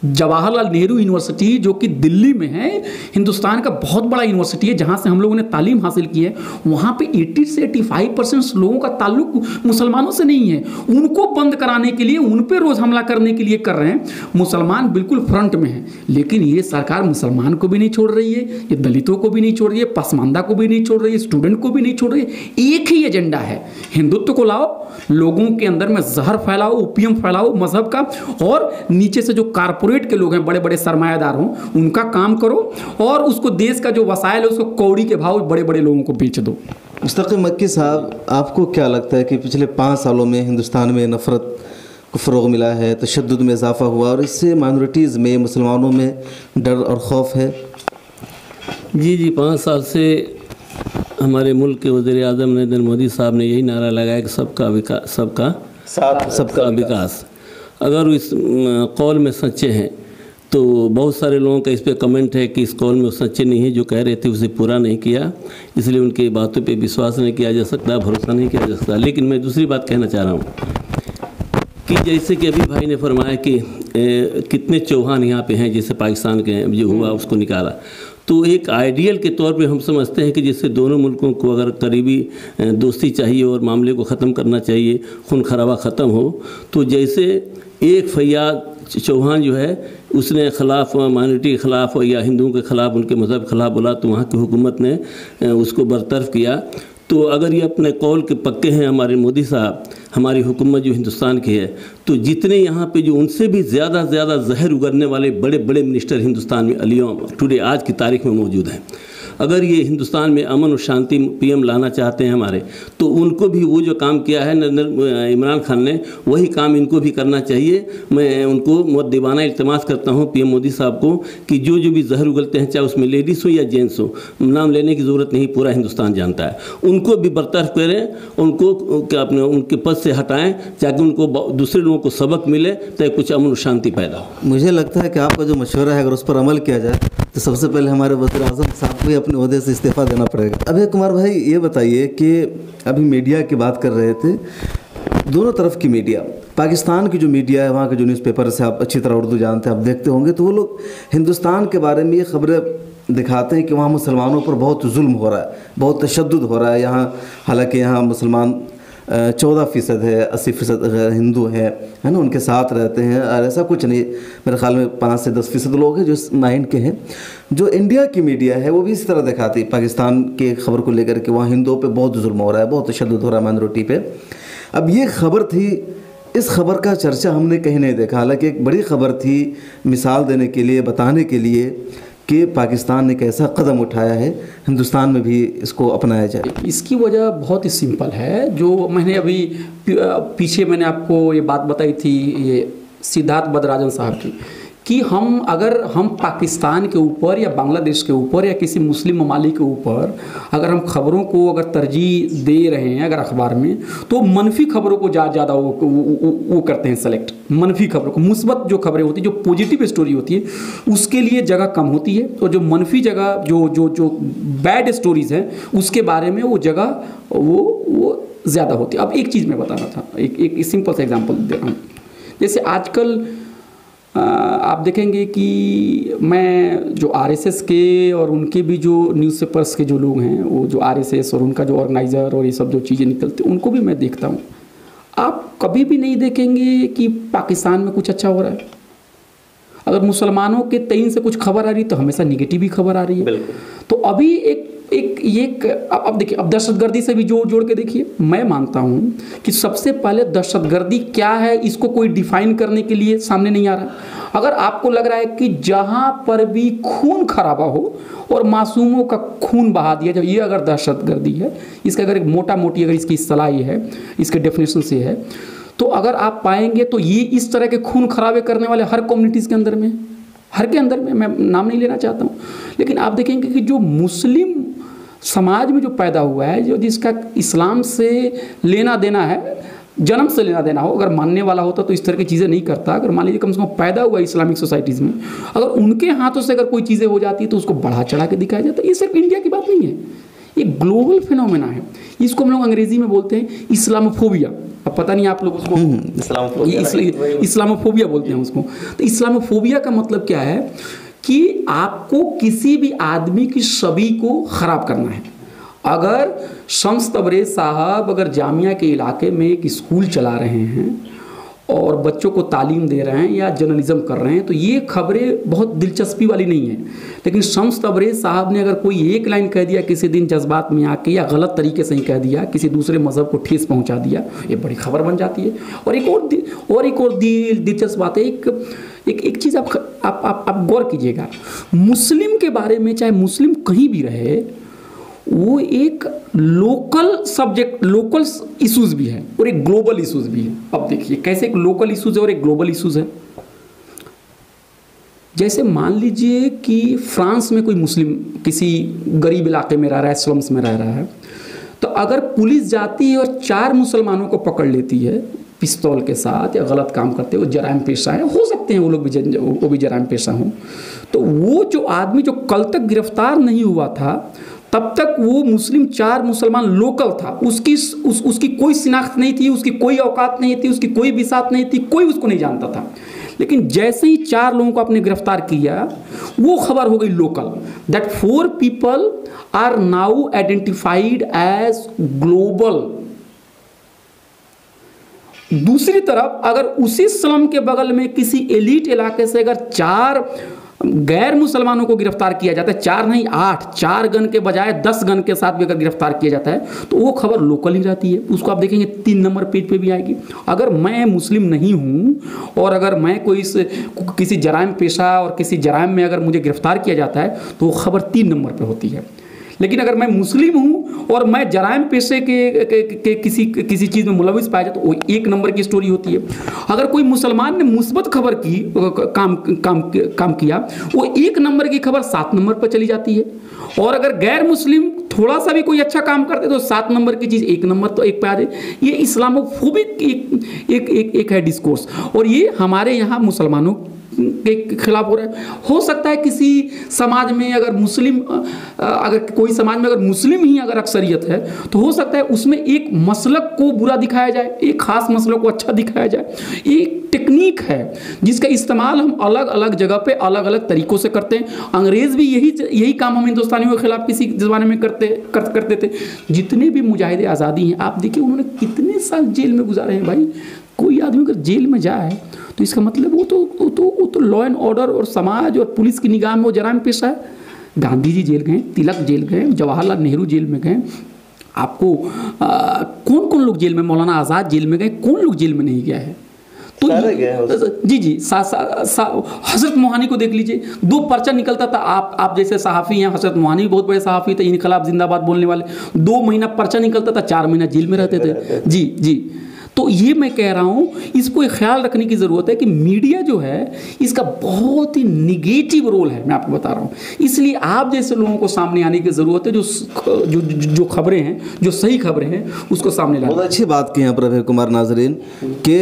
जवाहरलाल नेहरू यूनिवर्सिटी जो कि दिल्ली में है, हिंदुस्तान का बहुत बड़ा यूनिवर्सिटी है जहाँ से हम लोगों ने तालीम हासिल की है, वहाँ पे 80 से 85% लोगों का ताल्लुक मुसलमानों से नहीं है। उनको बंद कराने के लिए, उन पे रोज़ हमला करने के लिए कर रहे हैं। मुसलमान बिल्कुल फ्रंट में है, लेकिन ये सरकार मुसलमान को भी नहीं छोड़ रही है, ये दलितों को भी नहीं छोड़ रही है, पसमानदा को भी नहीं छोड़ रही है, स्टूडेंट को भी नहीं छोड़ रही है। एक ही एजेंडा है, हिंदुत्व को लाओ, लोगों के अंदर में जहर फैलाओ, ओपियम फैलाओ मजहब का, और नीचे से जो कारपोरेट के लोग हैं, बड़े बड़े सरमायादार हों, उनका काम करो, और उसको देश का जो वसाइल है उसको कौड़ी के भाव बड़े बड़े लोगों को बेच दो। मुस्तकीम मक्की साहब, आपको क्या लगता है कि पिछले 5 सालों में हिंदुस्तान में नफ़रत को फ़रोग़ मिला है, तशद्दुद में इजाफा हुआ, और इससे माइनॉरिटीज़ में, मुसलमानों में डर और खौफ है? जी 5 साल से हमारे मुल्क के वज़ीर-ए-आज़म नरेंद्र मोदी साहब ने यही नारा लगाया कि सबका विकास, सबका विकास। अगर इस कौल में सच्चे हैं तो बहुत सारे लोगों का इस पे कमेंट है कि इस कौल में वो सच्चे नहीं है, जो कह रहे थे उसे पूरा नहीं किया, इसलिए उनकी बातों पे विश्वास नहीं किया जा सकता, भरोसा नहीं किया जा सकता। लेकिन मैं दूसरी बात कहना चाह रहा हूँ कि जैसे कि अभी भाई ने फरमाया कि कितने चौहान यहाँ पे हैं, जैसे पाकिस्तान के जो हुआ उसको निकाला, तो एक आइडियल के तौर पे हम समझते हैं कि जैसे दोनों मुल्कों को अगर करीबी दोस्ती चाहिए और मामले को ख़त्म करना चाहिए, खून खराबा ख़त्म हो, तो जैसे एक फैयाद चौहान जो है उसने ख़िलाफ़, माइनॉरिटी के ख़िलाफ़ या हिंदुओं के ख़िलाफ़, उनके मज़हब के ख़िलाफ़ बोला, तो वहाँ की हुकूमत ने उसको बरतरफ किया। तो अगर ये अपने कौल के पक्के हैं हमारे मोदी साहब, हमारी हुकूमत जो हिंदुस्तान की है, तो जितने यहाँ पे जो उनसे भी ज़्यादा जहर उगलने वाले बड़े बड़े मिनिस्टर हिंदुस्तान में अलियम टुडे आज की तारीख में मौजूद हैं, अगर ये हिंदुस्तान में अमन और शांति PM लाना चाहते हैं हमारे, तो उनको भी वो जो काम किया है इमरान खान ने, वही काम इनको भी करना चाहिए। मैं उनको मुअद्दिबाना इल्तिमास करता हूँ PM मोदी साहब को कि जो भी जहर उगलते हैं, चाहे उसमें लेडीज़ हो या जेंट्स हो, नाम लेने की ज़रूरत नहीं, पूरा हिंदुस्तान जानता है, उनको भी बरतरफ करें, उनको अपने उनके पद से हटाएँ, ताकि उनको दूसरे लोगों को सबक मिले, ताकि कुछ अमन और शांति पैदा हो। मुझे लगता है कि आपका जो मशवरा है अगर उस पर अमल किया जाए तो सबसे पहले हमारे वज़ीर-ए-आज़म साहब को अपने ओहदे से इस्तीफ़ा देना पड़ेगा। अभय कुमार भाई, ये बताइए कि अभी मीडिया की बात कर रहे थे, दोनों तरफ की मीडिया, पाकिस्तान की जो मीडिया है, वहाँ के जो न्यूज़पेपर से आप अच्छी तरह उर्दू जानते हैं, आप देखते होंगे, तो वो लोग हिंदुस्तान के बारे में ये खबरें दिखाते हैं कि वहाँ मुसलमानों पर बहुत जुल्म हो रहा है, बहुत तशद्दुद हो रहा है। यहाँ हालांकि यहाँ मुसलमान 14% है, 80% हिंदू है ना, उनके साथ रहते हैं, और ऐसा कुछ नहीं, मेरे ख्याल में 5 से 10% लोग हैं जो इस माइंड के हैं। जो इंडिया की मीडिया है वो भी इसी तरह दिखाती है पाकिस्तान के खबर को लेकर के, वहाँ हिंदुओं पे बहुत जुल्म हो रहा है, बहुत तशद्दुद हो रहा है माइनॉरिटी पे। अब ये खबर थी, इस खबर का चर्चा हमने कहीं नहीं देखा, हालांकि एक बड़ी खबर थी मिसाल देने के लिए, बताने के लिए कि पाकिस्तान ने एक ऐसा कदम उठाया है, हिंदुस्तान में भी इसको अपनाया जाए। इसकी वजह बहुत ही सिंपल है, जो मैंने अभी पीछे मैंने आपको ये बात बताई थी, ये सिद्धार्थ बदराजन साहब की, कि अगर हम पाकिस्तान के ऊपर या बांग्लादेश के ऊपर या किसी मुस्लिम ममालिक के ऊपर अगर हम खबरों को अगर तरजीह दे रहे हैं अगर अखबार में, तो मनफी खबरों को ज़्यादा वो करते हैं सेलेक्ट, मनफी खबरों को। मुस्बत जो खबरें होती हैं, जो पॉजिटिव स्टोरी होती है, उसके लिए जगह कम होती है, तो जो मनफी जगह, जो बैड स्टोरीज़ हैं, उसके बारे में वो जगह वो ज़्यादा होती है। अब एक चीज़ मैं बता रहा था, एक सिंपल सा एग्जाम्पल दे रहा हूँ। जैसे आजकल आप देखेंगे कि मैं जो RSS के और उनके भी जो न्यूज़पेपर्स के जो लोग हैं, वो जो RSS और उनका जो ऑर्गेनाइज़र और ये सब जो चीज़ें निकलती हैं, उनको भी मैं देखता हूँ। आप कभी भी नहीं देखेंगे कि पाकिस्तान में कुछ अच्छा हो रहा है। अगर मुसलमानों के तईन से कुछ खबर आ रही तो हमेशा निगेटिव ही खबर आ रही है। तो अभी अब देखिए, अब दहशतगर्दी से भी जोड़ के देखिए। मैं मानता हूँ कि सबसे पहले दहशतगर्दी क्या है, इसको कोई डिफाइन करने के लिए सामने नहीं आ रहा। अगर आपको लग रहा है कि जहाँ पर भी खून खराबा हो और मासूमों का खून बहा दिया जाए, ये अगर दहशतगर्दी है, इसका अगर एक मोटा मोटी अगर इसकी इस्तिलाह है, इसके डेफिनेशन से है, तो अगर आप पाएंगे तो ये इस तरह के खून खराबे करने वाले हर कम्युनिटीज़ के अंदर में, हर के अंदर में, मैं नाम नहीं लेना चाहता हूँ, लेकिन आप देखेंगे कि जो मुस्लिम समाज में जो पैदा हुआ है, जो जिसका इस्लाम से लेना देना है, जन्म से लेना देना हो, अगर मानने वाला होता तो इस तरह की चीज़ें नहीं करता। अगर मान लीजिए कम से कम पैदा हुआ इस्लामिक सोसाइटीज़ में, अगर उनके हाथों से अगर कोई चीज़ें हो जाती है तो उसको बढ़ा चढ़ा के दिखाया जाता है। ये सिर्फ इंडिया की बात नहीं है, ये ग्लोबल फिनोमेना है। इसको हम लोग अंग्रेजी में बोलते हैं इस्लामोफोबिया। अब पता नहीं आप लोग उसको इस्लामोफोबिया बोलते हैं उसको। तो इस्लामोफोबिया का मतलब क्या है कि आपको किसी भी आदमी की छवि को ख़राब करना है। अगर शम्स तबरेज़ साहब अगर जामिया के इलाके में एक स्कूल चला रहे हैं और बच्चों को तालीम दे रहे हैं या जर्नलिज्म कर रहे हैं तो ये खबरें बहुत दिलचस्पी वाली नहीं है। लेकिन शम्स तबरेज़ साहब ने अगर कोई एक लाइन कह दिया किसी दिन जज्बात में आके, या गलत तरीके से ही कह दिया, किसी दूसरे मज़हब को ठेस पहुंचा दिया, ये बड़ी खबर बन जाती है। और एक और दिलचस्प बात है, एक चीज़ आप गौर कीजिएगा, मुस्लिम के बारे में, चाहे मुस्लिम कहीं भी रहे, वो एक लोकल सब्जेक्ट, लोकल इश्यूज भी है और एक ग्लोबल इश्यूज भी है। अब देखिए कैसे एक लोकल इश्यूज है और एक ग्लोबल इश्यूज है। जैसे मान लीजिए कि फ्रांस में कोई मुस्लिम किसी गरीब इलाके में रह रहा है, स्लम्स में रह रहा है, तो अगर पुलिस जाती है और 4 मुसलमानों को पकड़ लेती है पिस्तौल के साथ या गलत काम करते, वो जराइम पेशा है, हो सकते हैं वो भी जराइम पेशा हों, तो वो जो आदमी जो कल तक गिरफ्तार नहीं हुआ था तब तक वो मुस्लिम 4 मुसलमान लोकल था, उसकी कोई शिनाख्त नहीं थी, उसकी कोई औकात नहीं थी, उसकी कोई बिसात नहीं थी, कोई उसको नहीं जानता था। लेकिन जैसे ही 4 लोगों को आपने गिरफ्तार किया, वो खबर हो गई local, that 4 people are now identified as global. दूसरी तरफ अगर उसी स्लम के बगल में किसी एलीट इलाके से अगर 4 गैर मुसलमानों को गिरफ्तार किया जाता है, 4 नहीं 8, 4 गन के बजाय 10 गन के साथ भी अगर गिरफ्तार किया जाता है तो वो खबर लोकल ही रहती है। उसको आप देखेंगे 3 नंबर पेज पे भी आएगी। अगर मैं मुस्लिम नहीं हूँ और अगर मैं किसी जराइम पेशा और किसी जराइम में अगर मुझे गिरफ्तार किया जाता है तो वो खबर 3 नंबर पे होती है। लेकिन अगर मैं मुस्लिम हूँ और मैं जराइम पेशे के किसी चीज़ में मुलविस पाया जाए तो वो 1 नंबर की स्टोरी होती है। अगर कोई मुसलमान ने मुस्बत खबर की काम किया, वो 1 नंबर की खबर 7 नंबर पर चली जाती है। और अगर गैर मुस्लिम थोड़ा सा भी कोई अच्छा काम करते तो 7 नंबर की चीज़ 1 नंबर तो एक पे आ जाए। ये इस्लामोफोबिक एक है डिस्कोर्स, और ये हमारे यहाँ मुसलमानों के खिलाफ हो रहा है। हो सकता है किसी समाज में अगर कोई समाज में अगर मुस्लिम ही अगर अक्सरियत है तो हो सकता है उसमें एक मसलक को बुरा दिखाया जाए, एक खास मसलक को अच्छा दिखाया जाए। एक टेक्निक है जिसका इस्तेमाल हम अलग अलग जगह पे अलग अलग तरीकों से करते हैं। अंग्रेज़ भी यही काम हम हिंदुस्तानियों के खिलाफ किसी ज़माने में करते थे। जितने भी मुजाहिदे आज़ादी हैं आप देखिए उन्होंने कितने साल जेल में गुजारे हैं। भाई कोई आदमी अगर जेल में जाए तो इसका मतलब वो तो लॉ एंड ऑर्डर और समाज और पुलिस की निगाह में वो जराइम पेशा है। गांधी जी जेल गए, तिलक जेल गए, जवाहरलाल नेहरू जेल में गए। आपको कौन कौन लोग जेल में, मौलाना आज़ाद जेल में गए, कौन लोग जेल में नहीं गया है? तो जी हजरत मोहानी को देख लीजिए, 2 पर्चा निकलता था। आप जैसे सहाफ़ी हैं, हजरत मोहानी भी बहुत बड़े सहाफ़ी थे, इनकलाब जिंदाबाद बोलने वाले। 2 महीना पर्चा निकलता था, 4 महीना जेल में रहते थे। जी तो ये मैं कह रहा हूँ, इसको एक ख्याल रखने की ज़रूरत है कि मीडिया जो है इसका बहुत ही निगेटिव रोल है, मैं आपको बता रहा हूँ। इसलिए आप जैसे लोगों को सामने आने की ज़रूरत है, जो खबरें हैं, जो सही खबरें हैं, उसको सामने लाना। बहुत अच्छी बात की यहाँ पर अभय कुमार नाजरीन कि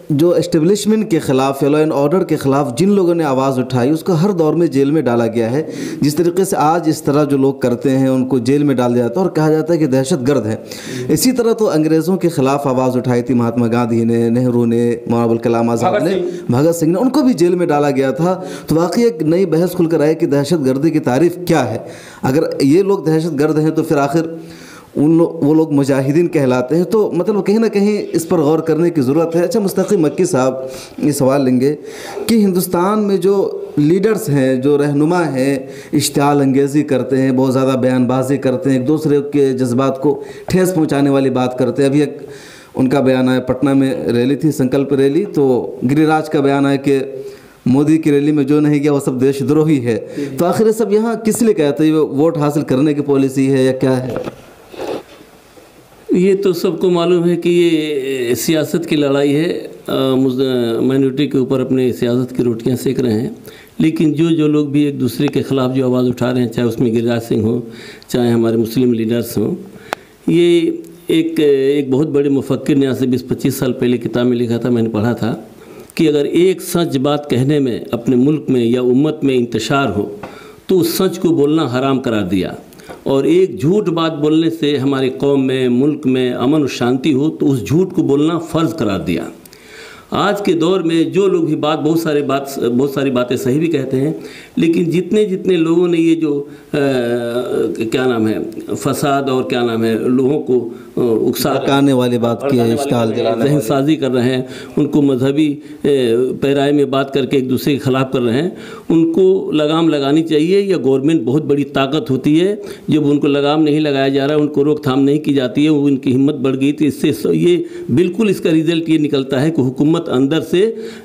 जो एस्टेब्लिशमेंट के ख़िलाफ़, लॉ एंड ऑर्डर के ख़िलाफ़ जिन लोगों ने आवाज़ उठाई उसको हर दौर में जेल में डाला गया है। जिस तरीके से आज इस तरह जो लोग करते हैं उनको जेल में डाल दिया जाता है और कहा जाता है कि दहशतगर्द हैं। इसी तरह तो अंग्रेज़ों के ख़िलाफ़ आवाज़ उठाई थी महात्मा गांधी ने, नेहरू ने, मौलाना अबुल कलाम आज़ाद ने, भगत सिंह ने, उनको भी जेल में डाला गया था। तो वाकई एक नई बहस खुलकर आई कि दहशतगर्दी की तारीफ़ क्या है। अगर ये लोग दहशतगर्द हैं तो फिर आखिर वो लोग मुजाहिदीन कहलाते हैं। तो मतलब कहीं ना कहीं इस पर गौर करने की ज़रूरत है। अच्छा, मुस्तक़ी मक्की साहब ये सवाल लेंगे कि हिंदुस्तान में जो लीडर्स हैं, जो रहनुमा हैं, इश्तिहाल अंगेज़ी करते हैं, बहुत ज़्यादा बयानबाजी करते हैं, एक दूसरे के जज्बात को ठेस पहुँचाने वाली बात करते हैं। अभी एक उनका बयान आया, पटना में रैली थी, संकल्प रैली, तो गिरिराज का बयान आया कि मोदी की रैली में जो नहीं गया वो सब देशद्रोही है। तो आखिर सब यहाँ किस लिए कहते हैं? वोट हासिल करने की पॉलिसी है या क्या है? ये तो सबको मालूम है कि ये सियासत की लड़ाई है। माइनॉरिटी के ऊपर अपने सियासत की रोटियां सेक रहे हैं। लेकिन जो लोग भी एक दूसरे के ख़िलाफ़ जो आवाज़ उठा रहे हैं, चाहे उसमें गिरिराज सिंह हो, चाहे हमारे मुस्लिम लीडर्स हों, ये एक बहुत बड़े मुफक्किर ने आज से 20-25 साल पहले किताब में लिखा था, मैंने पढ़ा था कि अगर एक सच बात कहने में अपने मुल्क में या उम्मत में इंतशार हो तो उस सच को बोलना हराम करार दिया, और एक झूठ बात बोलने से हमारी कौम में, मुल्क में अमन और शांति हो तो उस झूठ को बोलना फ़र्ज़ करार दिया। आज के दौर में जो लोग भी बहुत सारी बातें सही भी कहते हैं, लेकिन जितने लोगों ने ये जो क्या नाम है फसाद और क्या नाम है लोगों को उकसाने वाली बात की है, जहनसाजी कर रहे हैं, उनको मजहबी पैराए में बात करके एक दूसरे के ख़िलाफ़ कर रहे हैं, उनको लगाम लगानी चाहिए। या गवर्नमेंट बहुत बड़ी ताकत होती है, जब उनको लगाम नहीं लगाया जा रहा है, उनको रोकथाम नहीं की जाती है, उनकी हिम्मत बढ़ गई। तो इससे ये बिल्कुल इसका रिज़ल्ट ये निकलता है कि हुकूमत अंदर से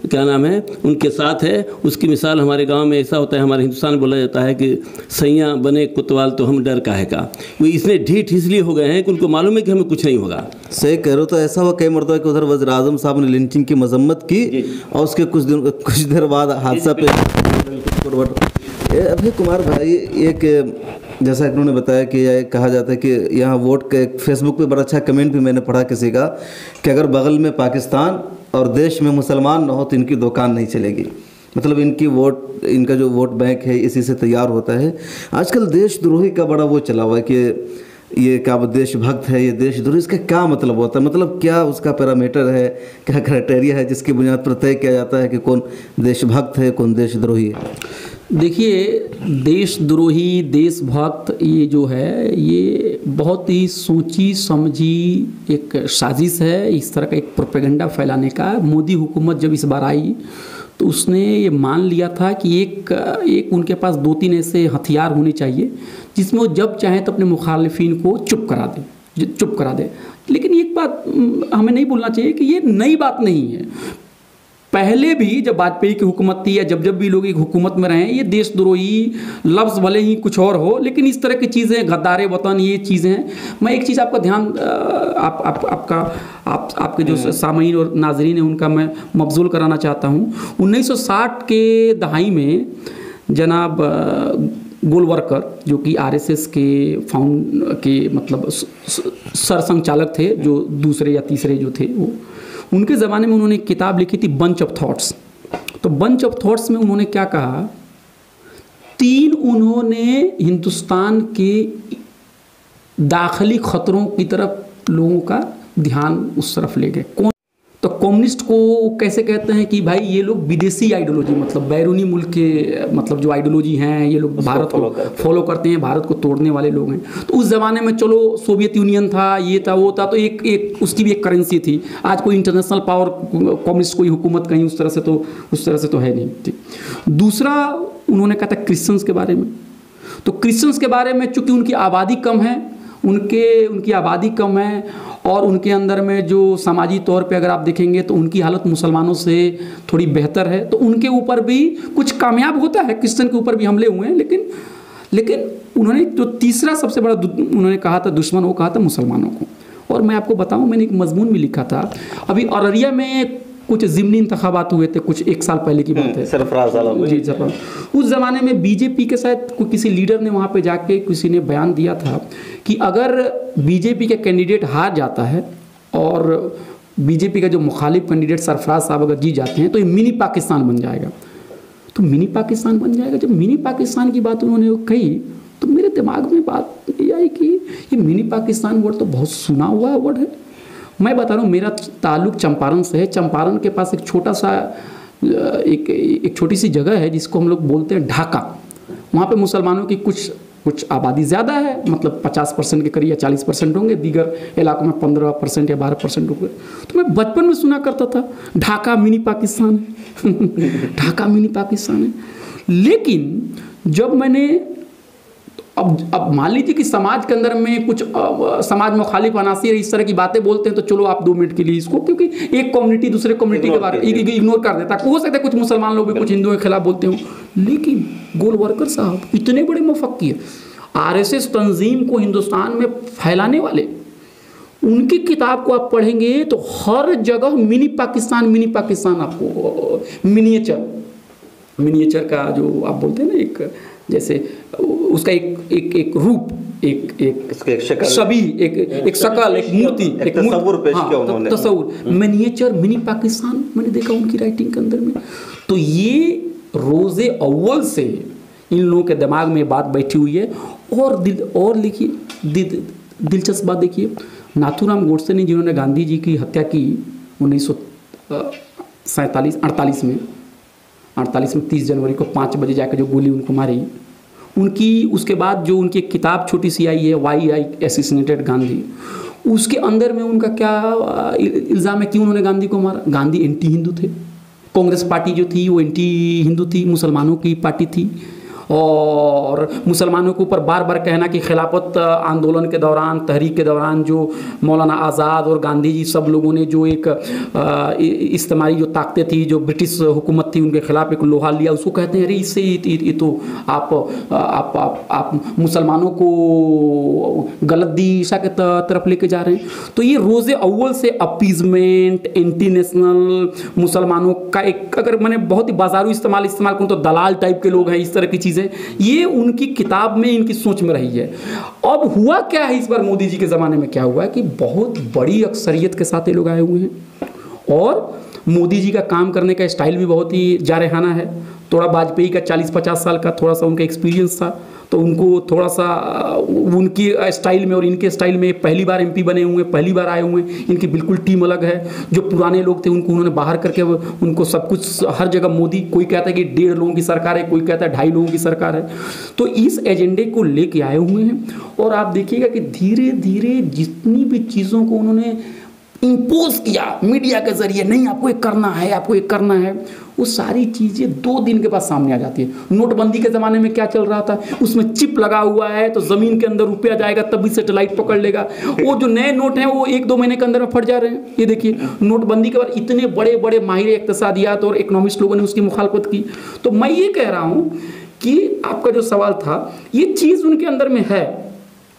क्या नाम है उनके साथ है। उसकी मिसाल हमारे गाँव में ऐसा होता है, हमारे हिंदुस्तान में बोला जाता है कि सैयाँ बने कुतवाल तो हम डर काहे का। वो इसलिए ढीठ इसलिए हो गए हैं कि उनको मालूम है कि हमें कुछ नहीं होगा। सही कह रहे हो। तो ऐसा हुआ कई मरतबा कि उधर वज़ीर आज़म साहब ने लिंचिंग की मजम्मत की और उसके कुछ देर बाद हादसा पे अभय कुमार भाई, एक जैसा कि उन्होंने बताया कि यह कहा जाता है कि यहाँ वोट का एक फेसबुक पे बड़ा अच्छा कमेंट भी मैंने पढ़ा किसी का कि अगर बगल में पाकिस्तान और देश में मुसलमान ना हो तो इनकी दुकान नहीं चलेगी। मतलब इनका जो वोट बैंक है इसी से तैयार होता है। आजकल देशद्रोही का बड़ा वो चला हुआ है कि ये क्या देशभक्त है, ये देशद्रोही, इसका क्या मतलब होता है? मतलब क्या उसका पैरामीटर है, क्या क्राइटेरिया है जिसकी बुनियाद पर तय किया जाता है कि कौन देशभक्त है, कौन देशद्रोही है? देखिए, देशद्रोही, देशभक्त ये जो है ये बहुत ही सोची समझी एक साजिश है, इस तरह का एक प्रोपेगेंडा फैलाने का। मोदी हुकूमत जब इस बार आई तो उसने ये मान लिया था कि एक उनके पास 2-3 ऐसे हथियार होने चाहिए जिसमें वो जब चाहे तो अपने मुखालिफिन को चुप करा दे। लेकिन एक बात हमें नहीं भूलना चाहिए कि ये नई बात नहीं है। पहले भी जब वाजपेयी की हुकूमत थी या जब भी लोग एक हुकूमत में रहे, ये देशद्रोही लफ्ज़ भले ही कुछ और हो, लेकिन इस तरह की चीज़ें, गद्दारे वतन, ये चीज़ें हैं। मैं एक चीज़ आपका ध्यान आपके जो सामीन और नाजरीन है उनका मैं मबजूल कराना चाहता हूँ। 1960 के दहाई में जनाब गोलवरकर, जो कि आरएसएस के मतलब सरसंघचालक थे, जो दूसरे या तीसरे जो थे, वो उनके ज़माने में उन्होंने एक किताब लिखी थी, बंच ऑफ थॉट्स। तो बंच ऑफ थॉट्स में उन्होंने क्या कहा, 3 उन्होंने हिंदुस्तान के दाखिली ख़तरों की तरफ लोगों का ध्यान उस तरफ ले गए। कौन? तो कम्युनिस्ट को कैसे कहते हैं कि भाई ये लोग विदेशी आइडियोलॉजी, मतलब बैरूनी मुल्क के मतलब जो आइडियोलॉजी हैं, ये लोग भारत को फॉलो करते हैं, भारत को तोड़ने वाले लोग हैं। तो उस ज़माने में चलो सोवियत यूनियन था, ये था, वो था, तो एक उसकी भी एक करेंसी थी। आज कोई इंटरनेशनल पावर, कम्युनिस्ट कोई हुकूमत कहीं उस तरह से तो है नहीं। ठीक। दूसरा उन्होंने कहा था क्रिश्चियंस के बारे में। तो क्रिश्चियंस के बारे में चूँकि उनकी आबादी कम है, उनकी आबादी कम है और उनके अंदर में जो समाजी तौर पे अगर आप देखेंगे तो उनकी हालत मुसलमानों से थोड़ी बेहतर है, तो उनके ऊपर भी कुछ कामयाब होता है, क्रिश्चियन के ऊपर भी हमले हुए हैं। लेकिन उन्होंने जो तीसरा सबसे बड़ा उन्होंने कहा था दुश्मन, वो कहा था मुसलमानों को। और मैं आपको बताऊं, मैंने एक मजमून भी लिखा था, अभी अररिया में कुछ ज़िमनी इंतखाबात हुए थे, कुछ 1 साल पहले की बात है। सरफराज, उस ज़माने में बीजेपी के साथ किसी लीडर ने वहाँ पे जाके किसी ने बयान दिया था कि अगर बीजेपी के कैंडिडेट हार जाता है और बीजेपी का जो मुखालिफ कैंडिडेट सरफराज साहब अगर जीत जाते हैं तो ये मिनी पाकिस्तान बन जाएगा। तो मिनी पाकिस्तान बन जाएगा। जब मिनी पाकिस्तान की बात उन्होंने कही तो मेरे दिमाग में बात ये आई कि ये मिनी पाकिस्तान वर्ड तो बहुत सुना हुआ वर्ड है। मैं बता रहा हूँ, मेरा ताल्लुक चंपारण से है। चंपारण के पास एक छोटा सा एक छोटी सी जगह है जिसको हम लोग बोलते हैं ढाका। वहाँ पे मुसलमानों की कुछ आबादी ज़्यादा है, मतलब 50% के करीब या 40% होंगे, दीगर इलाकों में 15% या 12% होंगे। तो मैं बचपन में सुना करता था ढाका मिनी पाकिस्तान है ढाका मिनी पाकिस्तान है। लेकिन जब मैंने अब मान लीजिए कि समाज के अंदर में कुछ समाज मुखालिफ अनासिर इस तरह की बातें बोलते हैं, तो चलो आप 2 मिनट के लिए इसको, क्योंकि एक कम्युनिटी दूसरे कम्युनिटी के बारे में इग्नोर कर देता है। हो सकता है कुछ मुसलमान लोग भी कुछ हिंदुओं के खिलाफ बोलते हों, लेकिन गोलवरकर साहब इतने बड़े मुफक्किर, आरएसएस तंजीम को हिंदुस्तान में फैलाने वाले, उनकी किताब को आप पढ़ेंगे तो हर जगह मिनी पाकिस्तान आपको मिनिएचर मिनिएचर का जो आप बोलते हैं ना, एक जैसे उसका एक रूप, एक छवि, एक शकल, एक मूर्ति, एक तस्वीर पेश किया उन्होंने। तस्वीर, मिनिएचर, मिनी पाकिस्तान मैंने देखा उनकी राइटिंग के अंदर में। तो ये रोज़े अव्वल से इन लोगों के दिमाग में बात बैठी हुई है। और लिखिए दिलचस्प बात देखिए, नाथूराम गोडसे ने जिन्होंने गांधी जी की हत्या की 1948 में 30 जनवरी को 5 बजे जाकर जो गोली उनको मारी, उनकी उसके बाद जो उनकी एक किताब छोटी सी आई है, वाई आई असैसिनेटेड गांधी, उसके अंदर में उनका क्या इल्ज़ाम है कि उन्होंने गांधी को मारा। गांधी एंटी हिंदू थे, कांग्रेस पार्टी जो थी वो एंटी हिंदू थी, मुसलमानों की पार्टी थी, और मुसलमानों के ऊपर बार बार कहना कि खिलाफत आंदोलन के दौरान, तहरीक के दौरान जो मौलाना आज़ाद और गांधी जी सब लोगों ने जो एक इस्तेमाली जो ताकतें थी, जो ब्रिटिश हुकूमत थी, उनके खिलाफ एक लोहा लिया, उसको कहते हैं अरे इससे ये तो आप मुसलमानों को गलत दिशा के तरफ लेके जा रहे हैं। तो ये रोज़े अव्वल से अपीजमेंट, एंटी नेशनल, मुसलमानों का एक, अगर मैंने बहुत ही बाजारू इस्तेमाल करूँ तो दलाल टाइप के लोग हैं, इस तरह की चीज़ें ये उनकी किताब में, इनकी सोच में रही है। अब हुआ क्या है इस बार मोदी जी के ज़माने में, क्या हुआ है कि बहुत बड़ी अक्सरियत के साथ ये लोग आए हुए हैं, और मोदी जी का काम करने का स्टाइल भी बहुत ही जारहाना है। थोड़ा वाजपेयी का 40-50 साल का थोड़ा सा उनका एक्सपीरियंस था, तो उनको थोड़ा सा उनकी स्टाइल में और इनके स्टाइल में, पहली बार एमपी बने हुए, पहली बार आए हुए, इनकी बिल्कुल टीम अलग है। जो पुराने लोग थे उनको उन्होंने बाहर करके उनको सब कुछ हर जगह मोदी, कोई कहता है कि 1.5 लोगों की सरकार है, कोई कहता है 2.5 लोगों की सरकार है। तो इस एजेंडे को लेके आए हुए हैं, और आप देखिएगा कि धीरे धीरे जितनी भी चीज़ों को उन्होंने इम्पोज किया मीडिया के जरिए, नहीं आपको एक करना है, आपको एक करना है, वो सारी चीज़ें 2 दिन के बाद सामने आ जाती है। नोटबंदी के ज़माने में क्या चल रहा था, उसमें चिप लगा हुआ है तो ज़मीन के अंदर रुपया जाएगा तभी सैटेलाइट पकड़ लेगा। वो जो नए नोट हैं वो 1-2 महीने के अंदर में फट जा रहे हैं। ये देखिए, नोटबंदी के बाद इतने बड़े बड़े माहिर इक़्तिसादियात और इकोनॉमिस्ट लोगों ने उसकी मुखालफत की। तो मैं ये कह रहा हूँ कि आपका जो सवाल था, ये चीज़ उनके अंदर में है,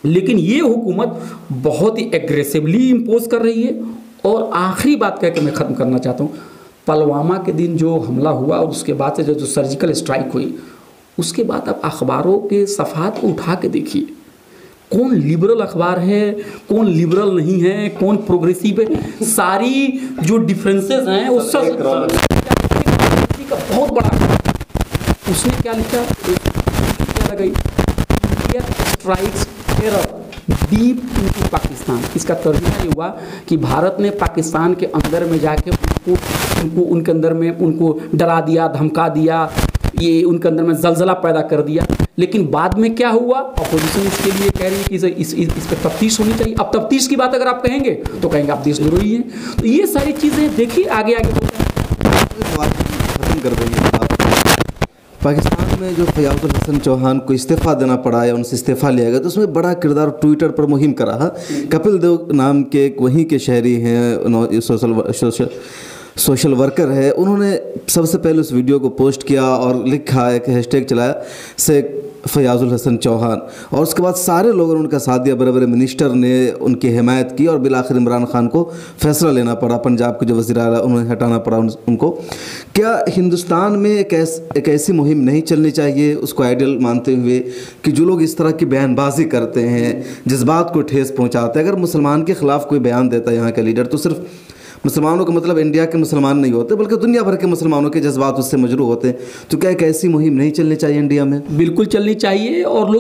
लेकिन ये हुकूमत बहुत ही एग्रेसिवली इम्पोज कर रही है। और आखिरी बात कह के मैं ख़त्म करना चाहता हूँ, पुलवामा के दिन जो हमला हुआ और उसके बाद से जो सर्जिकल स्ट्राइक हुई, उसके बाद आप अखबारों के सफ़हात को उठा के देखिए, कौन लिबरल अखबार है, कौन लिबरल नहीं है, कौन प्रोग्रेसिव है, सारी जो डिफरेंसेस हैं वो सब का बहुत बड़ा। उसने क्या लिखा, क्या लगाई, strikes terror deep into Pakistan. इसका तर्जुमा ये हुआ कि भारत ने पाकिस्तान के अंदर में जाके उनको उनके अंदर में उनको डरा दिया, धमका दिया, ये उनके अंदर में जलजला पैदा कर दिया। लेकिन बाद में क्या हुआ, अपोजिशन इसके लिए कह रही है कि इस पर तफ्तीश होनी चाहिए। अब तफ्तीश की बात अगर आप कहेंगे तो कहेंगे आप देशद्रोही हैं। तो ये सारी चीज़ें देखिए आगे खत्म कर देंगे। पाकिस्तान में जो फयाजुल हसन चौहान को इस्तीफ़ा देना पड़ा या उनसे इस्तीफ़ा लिया गया, तो उसमें बड़ा किरदार ट्विटर पर मुहिम करा है। कपिल देव नाम के वहीं के शहरी हैं, सोशल वर्कर है, उन्होंने सबसे पहले उस वीडियो को पोस्ट किया और लिखा, एक हैशटैग चलाया से फयाजुल हसन चौहान, और उसके बाद सारे लोगों ने उनका साथ दिया। बड़े बड़े मिनिस्टर ने उनकी हिमायत की और बिलाखिर इमरान खान को फैसला लेना पड़ा, पंजाब के जो वज़ीर आला उन्हें हटाना पड़ा उनको। क्या हिंदुस्तान में एक ऐसी मुहिम नहीं चलनी चाहिए, उसको आइडियल मानते हुए, कि जो लोग इस तरह की बयानबाजी करते हैं, जज्बात को ठेस पहुँचाते हैं, अगर मुसलमान के ख़िलाफ़ कोई बयान देता है यहाँ का लीडर, तो सिर्फ मुसलमानों का मतलब इंडिया के मुसलमान नहीं होते, बल्कि दुनिया भर के मुसलमानों के जज्बात उससे मजरू होते हैं। तो क्या एक ऐसी मुहिम नहीं चलनी चाहिए इंडिया में? बिल्कुल चलनी चाहिए, और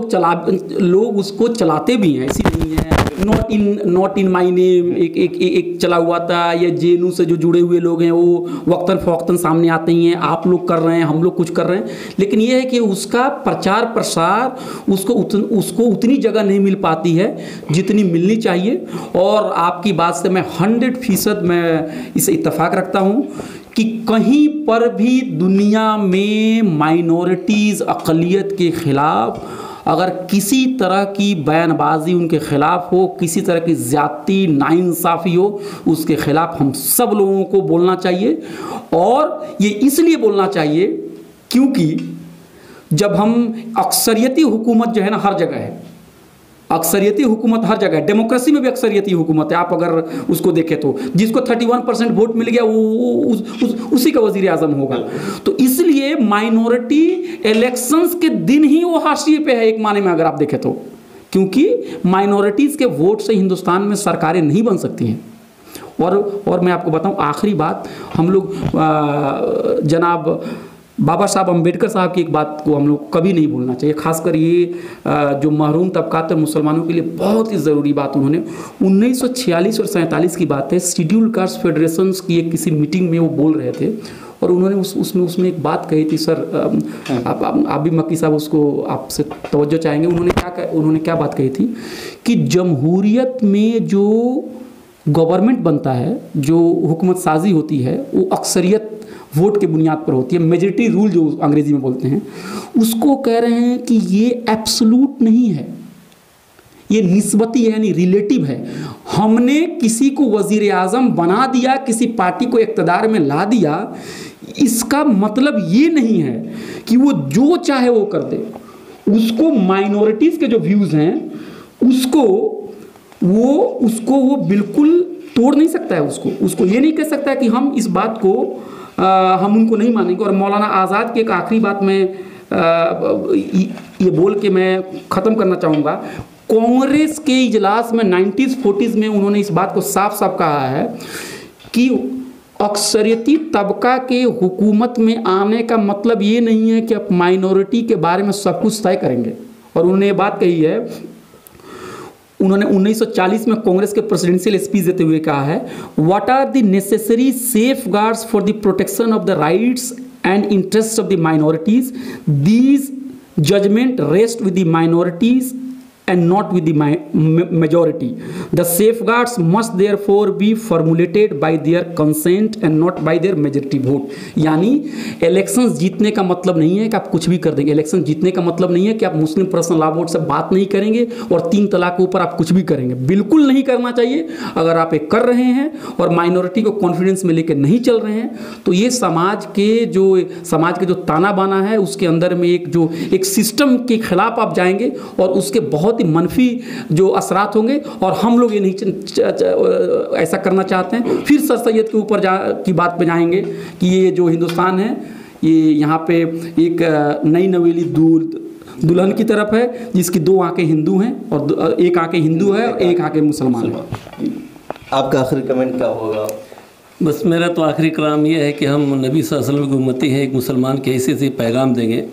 लोग उसको चलाते भी हैं, ऐसी नहीं है। नॉट इन माई नेम एक चला हुआ था, या जेएनयू से जो जुड़े हुए लोग हैं वो वक्तन फ़वक्तन सामने आते ही हैं, आप लोग कर रहे हैं, हम लोग कुछ कर रहे हैं, लेकिन ये है कि उसका प्रचार प्रसार उसको उतनी जगह नहीं मिल पाती है जितनी मिलनी चाहिए। और आपकी बात से मैं 100% मैं इसे इत्तेफाक रखता हूँ कि कहीं पर भी दुनिया में माइनॉरिटीज़, अक़लियत के ख़िलाफ़ अगर किसी तरह की बयानबाजी उनके ख़िलाफ़ हो, किसी तरह की ज़्यादती, नाइंसाफ़ी हो, उसके ख़िलाफ़ हम सब लोगों को बोलना चाहिए। और ये इसलिए बोलना चाहिए क्योंकि जब हम अक्सरियती हुकूमत जो है ना, हर जगह है, अक्सरियती हुकूमत हर जगह है, डेमोक्रेसी में भी अक्सरियती हुकूमत है। आप अगर उसको देखें तो जिसको 31% वोट मिल गया वो उसी का वजीर आजम होगा। तो इसलिए माइनॉरिटी इलेक्शंस के दिन ही वो हाशिए पे है एक माने में, अगर आप देखें तो, क्योंकि माइनॉरिटीज़ के वोट से हिंदुस्तान में सरकारें नहीं बन सकती हैं। और मैं आपको बताऊं आखिरी बात, हम लोग जनाब बाबा साहब अम्बेडकर साहब की एक बात को हम लोग कभी नहीं भूलना चाहिए, खासकर ये जो महरूम तबकात मुसलमानों के लिए बहुत ही ज़रूरी बात उन्होंने 1946 और 47 की बात है, शेड्यूल कास्ट फेडरेशंस की एक किसी मीटिंग में वो बोल रहे थे और उन्होंने उसमें एक बात कही थी। सर आप भी मक्की साहब उसको आपसे तवज्जो चाहेंगे। उन्होंने क्या बात कही थी कि जमहूरियत में जो गवर्नमेंट बनता है, जो हुकूमत साजी होती है, वो अक्सरियत वोट के बुनियाद पर होती है, मेजॉरिटी रूल जो अंग्रेजी में बोलते हैं, उसको कह रहे हैं कि ये एब्सोल्यूट नहीं है, ये निस्बती है, यानी रिलेटिव है। हमने किसी को वजीर आज़म बना दिया, किसी पार्टी को इक़्तिदार में ला दिया, इसका मतलब ये नहीं है कि वो जो चाहे वो कर दे। उसको माइनॉरिटीज़ के जो व्यूज़ हैं उसको वो बिल्कुल तोड़ नहीं सकता है। उसको ये नहीं कह सकता कि हम इस बात को हम उनको नहीं मानेंगे। और मौलाना आज़ाद की एक आखिरी बात में ये बोल के मैं ख़त्म करना चाहूँगा। कांग्रेस के इजलास में 90s 40s में उन्होंने इस बात को साफ साफ कहा है कि अक्सरियती तबका के हुकूमत में आने का मतलब ये नहीं है कि आप माइनॉरिटी के बारे में सब कुछ तय करेंगे। और उन्होंने ये बात कही है, उन्होंने 1940 में कांग्रेस के प्रेसिडेंशियल स्पीच देते हुए कहा है, what are the necessary safeguards for the protection of the rights and interest of the minorities, these judgement rest with the minorities and not with the majority. The safeguards must therefore be formulated by their consent and not by their majority vote. यानी elections जीतने का मतलब नहीं है कि आप कुछ भी कर देंगे। इलेक्शन जीतने का मतलब नहीं है कि आप मुस्लिम पर्सनल लॉ बोर्ड से बात नहीं करेंगे और 3 तलाक के ऊपर आप कुछ भी करेंगे। बिल्कुल नहीं करना चाहिए। अगर आप एक कर रहे हैं और माइनॉरिटी को कॉन्फिडेंस में लेकर नहीं चल रहे हैं तो ये समाज के जो ताना बाना है उसके अंदर में एक सिस्टम के खिलाफ आप जाएंगे और उसके बहुत ही मनफी जो असरात होंगे। और हम लोग ये नहीं ऐसा करना चाहते हैं। फिर सर सैयद के ऊपर की बात पे जाएंगे कि ये जो हिंदुस्तान है ये यहाँ पे एक नई नवेली दुल्हन की तरफ है जिसकी 2 आंखें हिंदू हैं और एक आंखें हिंदू है और एक आंखें मुसलमान है। आपका आखिरी कमेंट क्या होगा? बस मेरा तो आखिरी कलाम ये है कि हम नबी सल्लल्लाहु अलैहि वसल्लम की उम्मती हैं, एक मुसलमान के हिस्से से पैगाम देंगे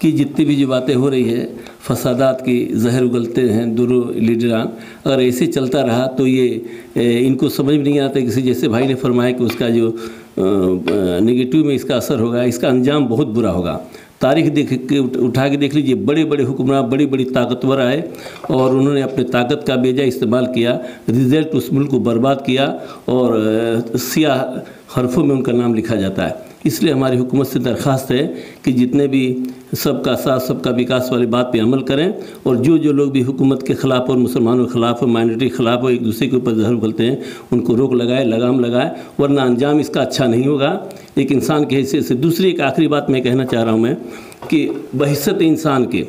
कि जितनी भी जो बातें हो रही है, फसादात की जहर उगलते हैं दोनों लीडरान, अगर ऐसे चलता रहा तो ये इनको समझ में नहीं आता। किसी जैसे भाई ने फरमाया कि उसका जो नेगेटिव में इसका असर होगा, इसका अंजाम बहुत बुरा होगा। तारीख देख के उठा के देख लीजिए, बड़े बड़े हुक्मरान बड़ी बड़ी ताकतवर आए और उन्होंने अपने ताकत का बेजा इस्तेमाल किया, रिजल्ट उस मुल्क को बर्बाद किया और सियाह हरफों में उनका नाम लिखा जाता है। इसलिए हमारी हुकूमत से दरख्वास्त है कि जितने भी सबका साथ सबका विकास वाली बात पे अमल करें और जो लोग भी हुकूमत के ख़िलाफ़ और मुसलमानों के ख़िलाफ़ और माइनॉरिटी के ख़िलाफ़ और एक दूसरे के ऊपर जहर उगलते हैं उनको रोक लगाए, लगाम लगाए, वरना अंजाम इसका अच्छा नहीं होगा एक इंसान के हैसियत से। दूसरी एक आखिरी बात मैं कहना चाह रहा हूँ मैं कि बहिस्सत इंसान के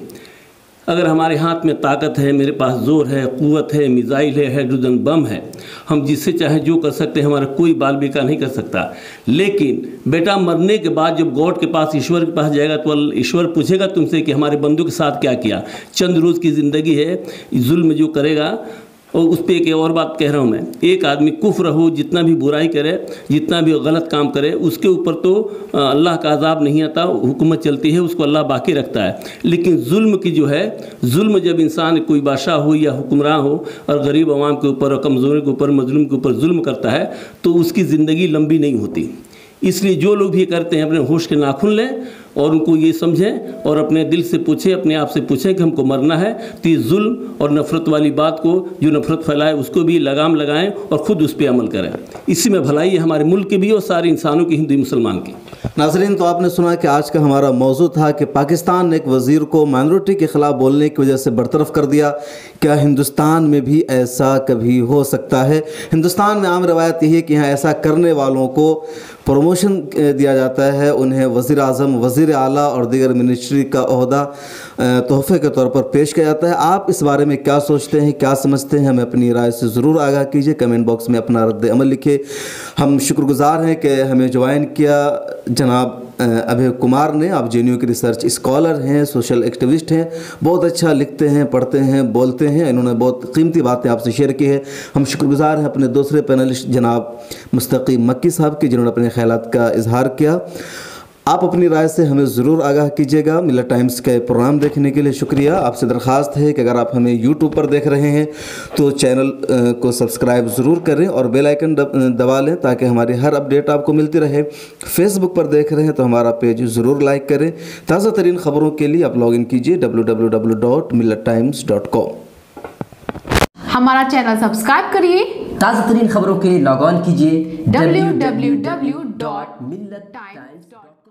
अगर हमारे हाथ में ताकत है, मेरे पास ज़ोर है, क़ुव्वत है, मिज़ाइल है, हाइड्रोजन बम है, हम जिससे चाहे जो कर सकते हैं, हमारा कोई बाल बेका नहीं कर सकता। लेकिन बेटा मरने के बाद जब गॉड के पास, ईश्वर के पास जाएगा तो ईश्वर पूछेगा तुमसे कि हमारे बंदों के साथ क्या किया। चंद रोज़ की ज़िंदगी है, जुल्म जो करेगा। और उस पर एक और बात कह रहा हूँ मैं, एक आदमी कुफ्र हो, जितना भी बुराई करे, जितना भी गलत काम करे, उसके ऊपर तो अल्लाह का अजाब नहीं आता, हुकूमत चलती है, उसको अल्लाह बाकी रखता है। लेकिन जुल्म की जो है, जुल्म जब इंसान कोई बादशाह हो या हुक्मरान हो और गरीब आवाम के ऊपर और कमज़ोर के ऊपर, मजलूम के ऊपर जुल्म करता है तो उसकी ज़िंदगी लंबी नहीं होती। इसलिए जो लोग भी करते हैं अपने होश के नाखून लें और उनको ये समझें और अपने दिल से पूछें, अपने आप से पूछें कि हमको मरना है तो ये जुल्म और नफ़रत वाली बात को, जो नफ़रत फैलाए, उसको भी लगाम लगाएं और ख़ुद उस पर अमल करें। इसी में भलाई है हमारे मुल्क की भी और सारे इंसानों की, हिंदू मुसलमान की। नाज़रीन, तो आपने सुना कि आज का हमारा मौजू था कि पाकिस्तान ने एक वज़ीर को माइनॉरिटी के ख़िलाफ़ बोलने की वजह से बरतरफ कर दिया। क्या हिंदुस्तान में भी ऐसा कभी हो सकता है? हिंदुस्तान में आम रवायत यही है कि यहाँ ऐसा करने वालों को प्रमोशन दिया जाता है, उन्हें वज़ीर आज़म, वज़ीर वज़ीर आला और दीगर मिनिस्ट्री का ओहदा तोहफे के तौर पर पेश किया जाता है। आप इस बारे में क्या सोचते हैं, क्या समझते हैं, हमें अपनी राय से ज़रूर आगाह कीजिए। कमेंट बॉक्स में अपना रद्द अमल लिखिए। हम शुक्रगुजार हैं कि हमें ज्वाइन किया जनाब अभय कुमार ने। आप JNU के रिसर्च स्कॉलर हैं, सोशल एक्टिविस्ट हैं, बहुत अच्छा लिखते हैं, पढ़ते हैं, बोलते हैं। इन्होंने बहुत कीमती बातें आपसे शेयर की है। हम शुक्रगुजार हैं अपने दूसरे पैनलिस्ट जनाब मुस्तकीम मक्की साहब के, जिन्होंने अपने ख्यालात का इजहार किया। आप अपनी राय से हमें ज़रूर आगाह कीजिएगा। मिल्लत टाइम्स के प्रोग्राम देखने के लिए शुक्रिया। आपसे दरख्वास्त है कि अगर आप हमें YouTube पर देख रहे हैं तो चैनल को सब्सक्राइब ज़रूर करें और बेल आइकन दबा लें ताकि हमारी हर अपडेट आपको मिलती रहे। फेसबुक पर देख रहे हैं तो हमारा पेज ज़रूर लाइक करें। ताज़ा तरीन ख़बरों के लिए आप लॉगिन कीजिए www.millattimes.com। हमारा चैनल सब्सक्राइब करिए। ताज़ा तरीन खबरों के लिए लॉग ऑन कीजिए www.millattimes.com।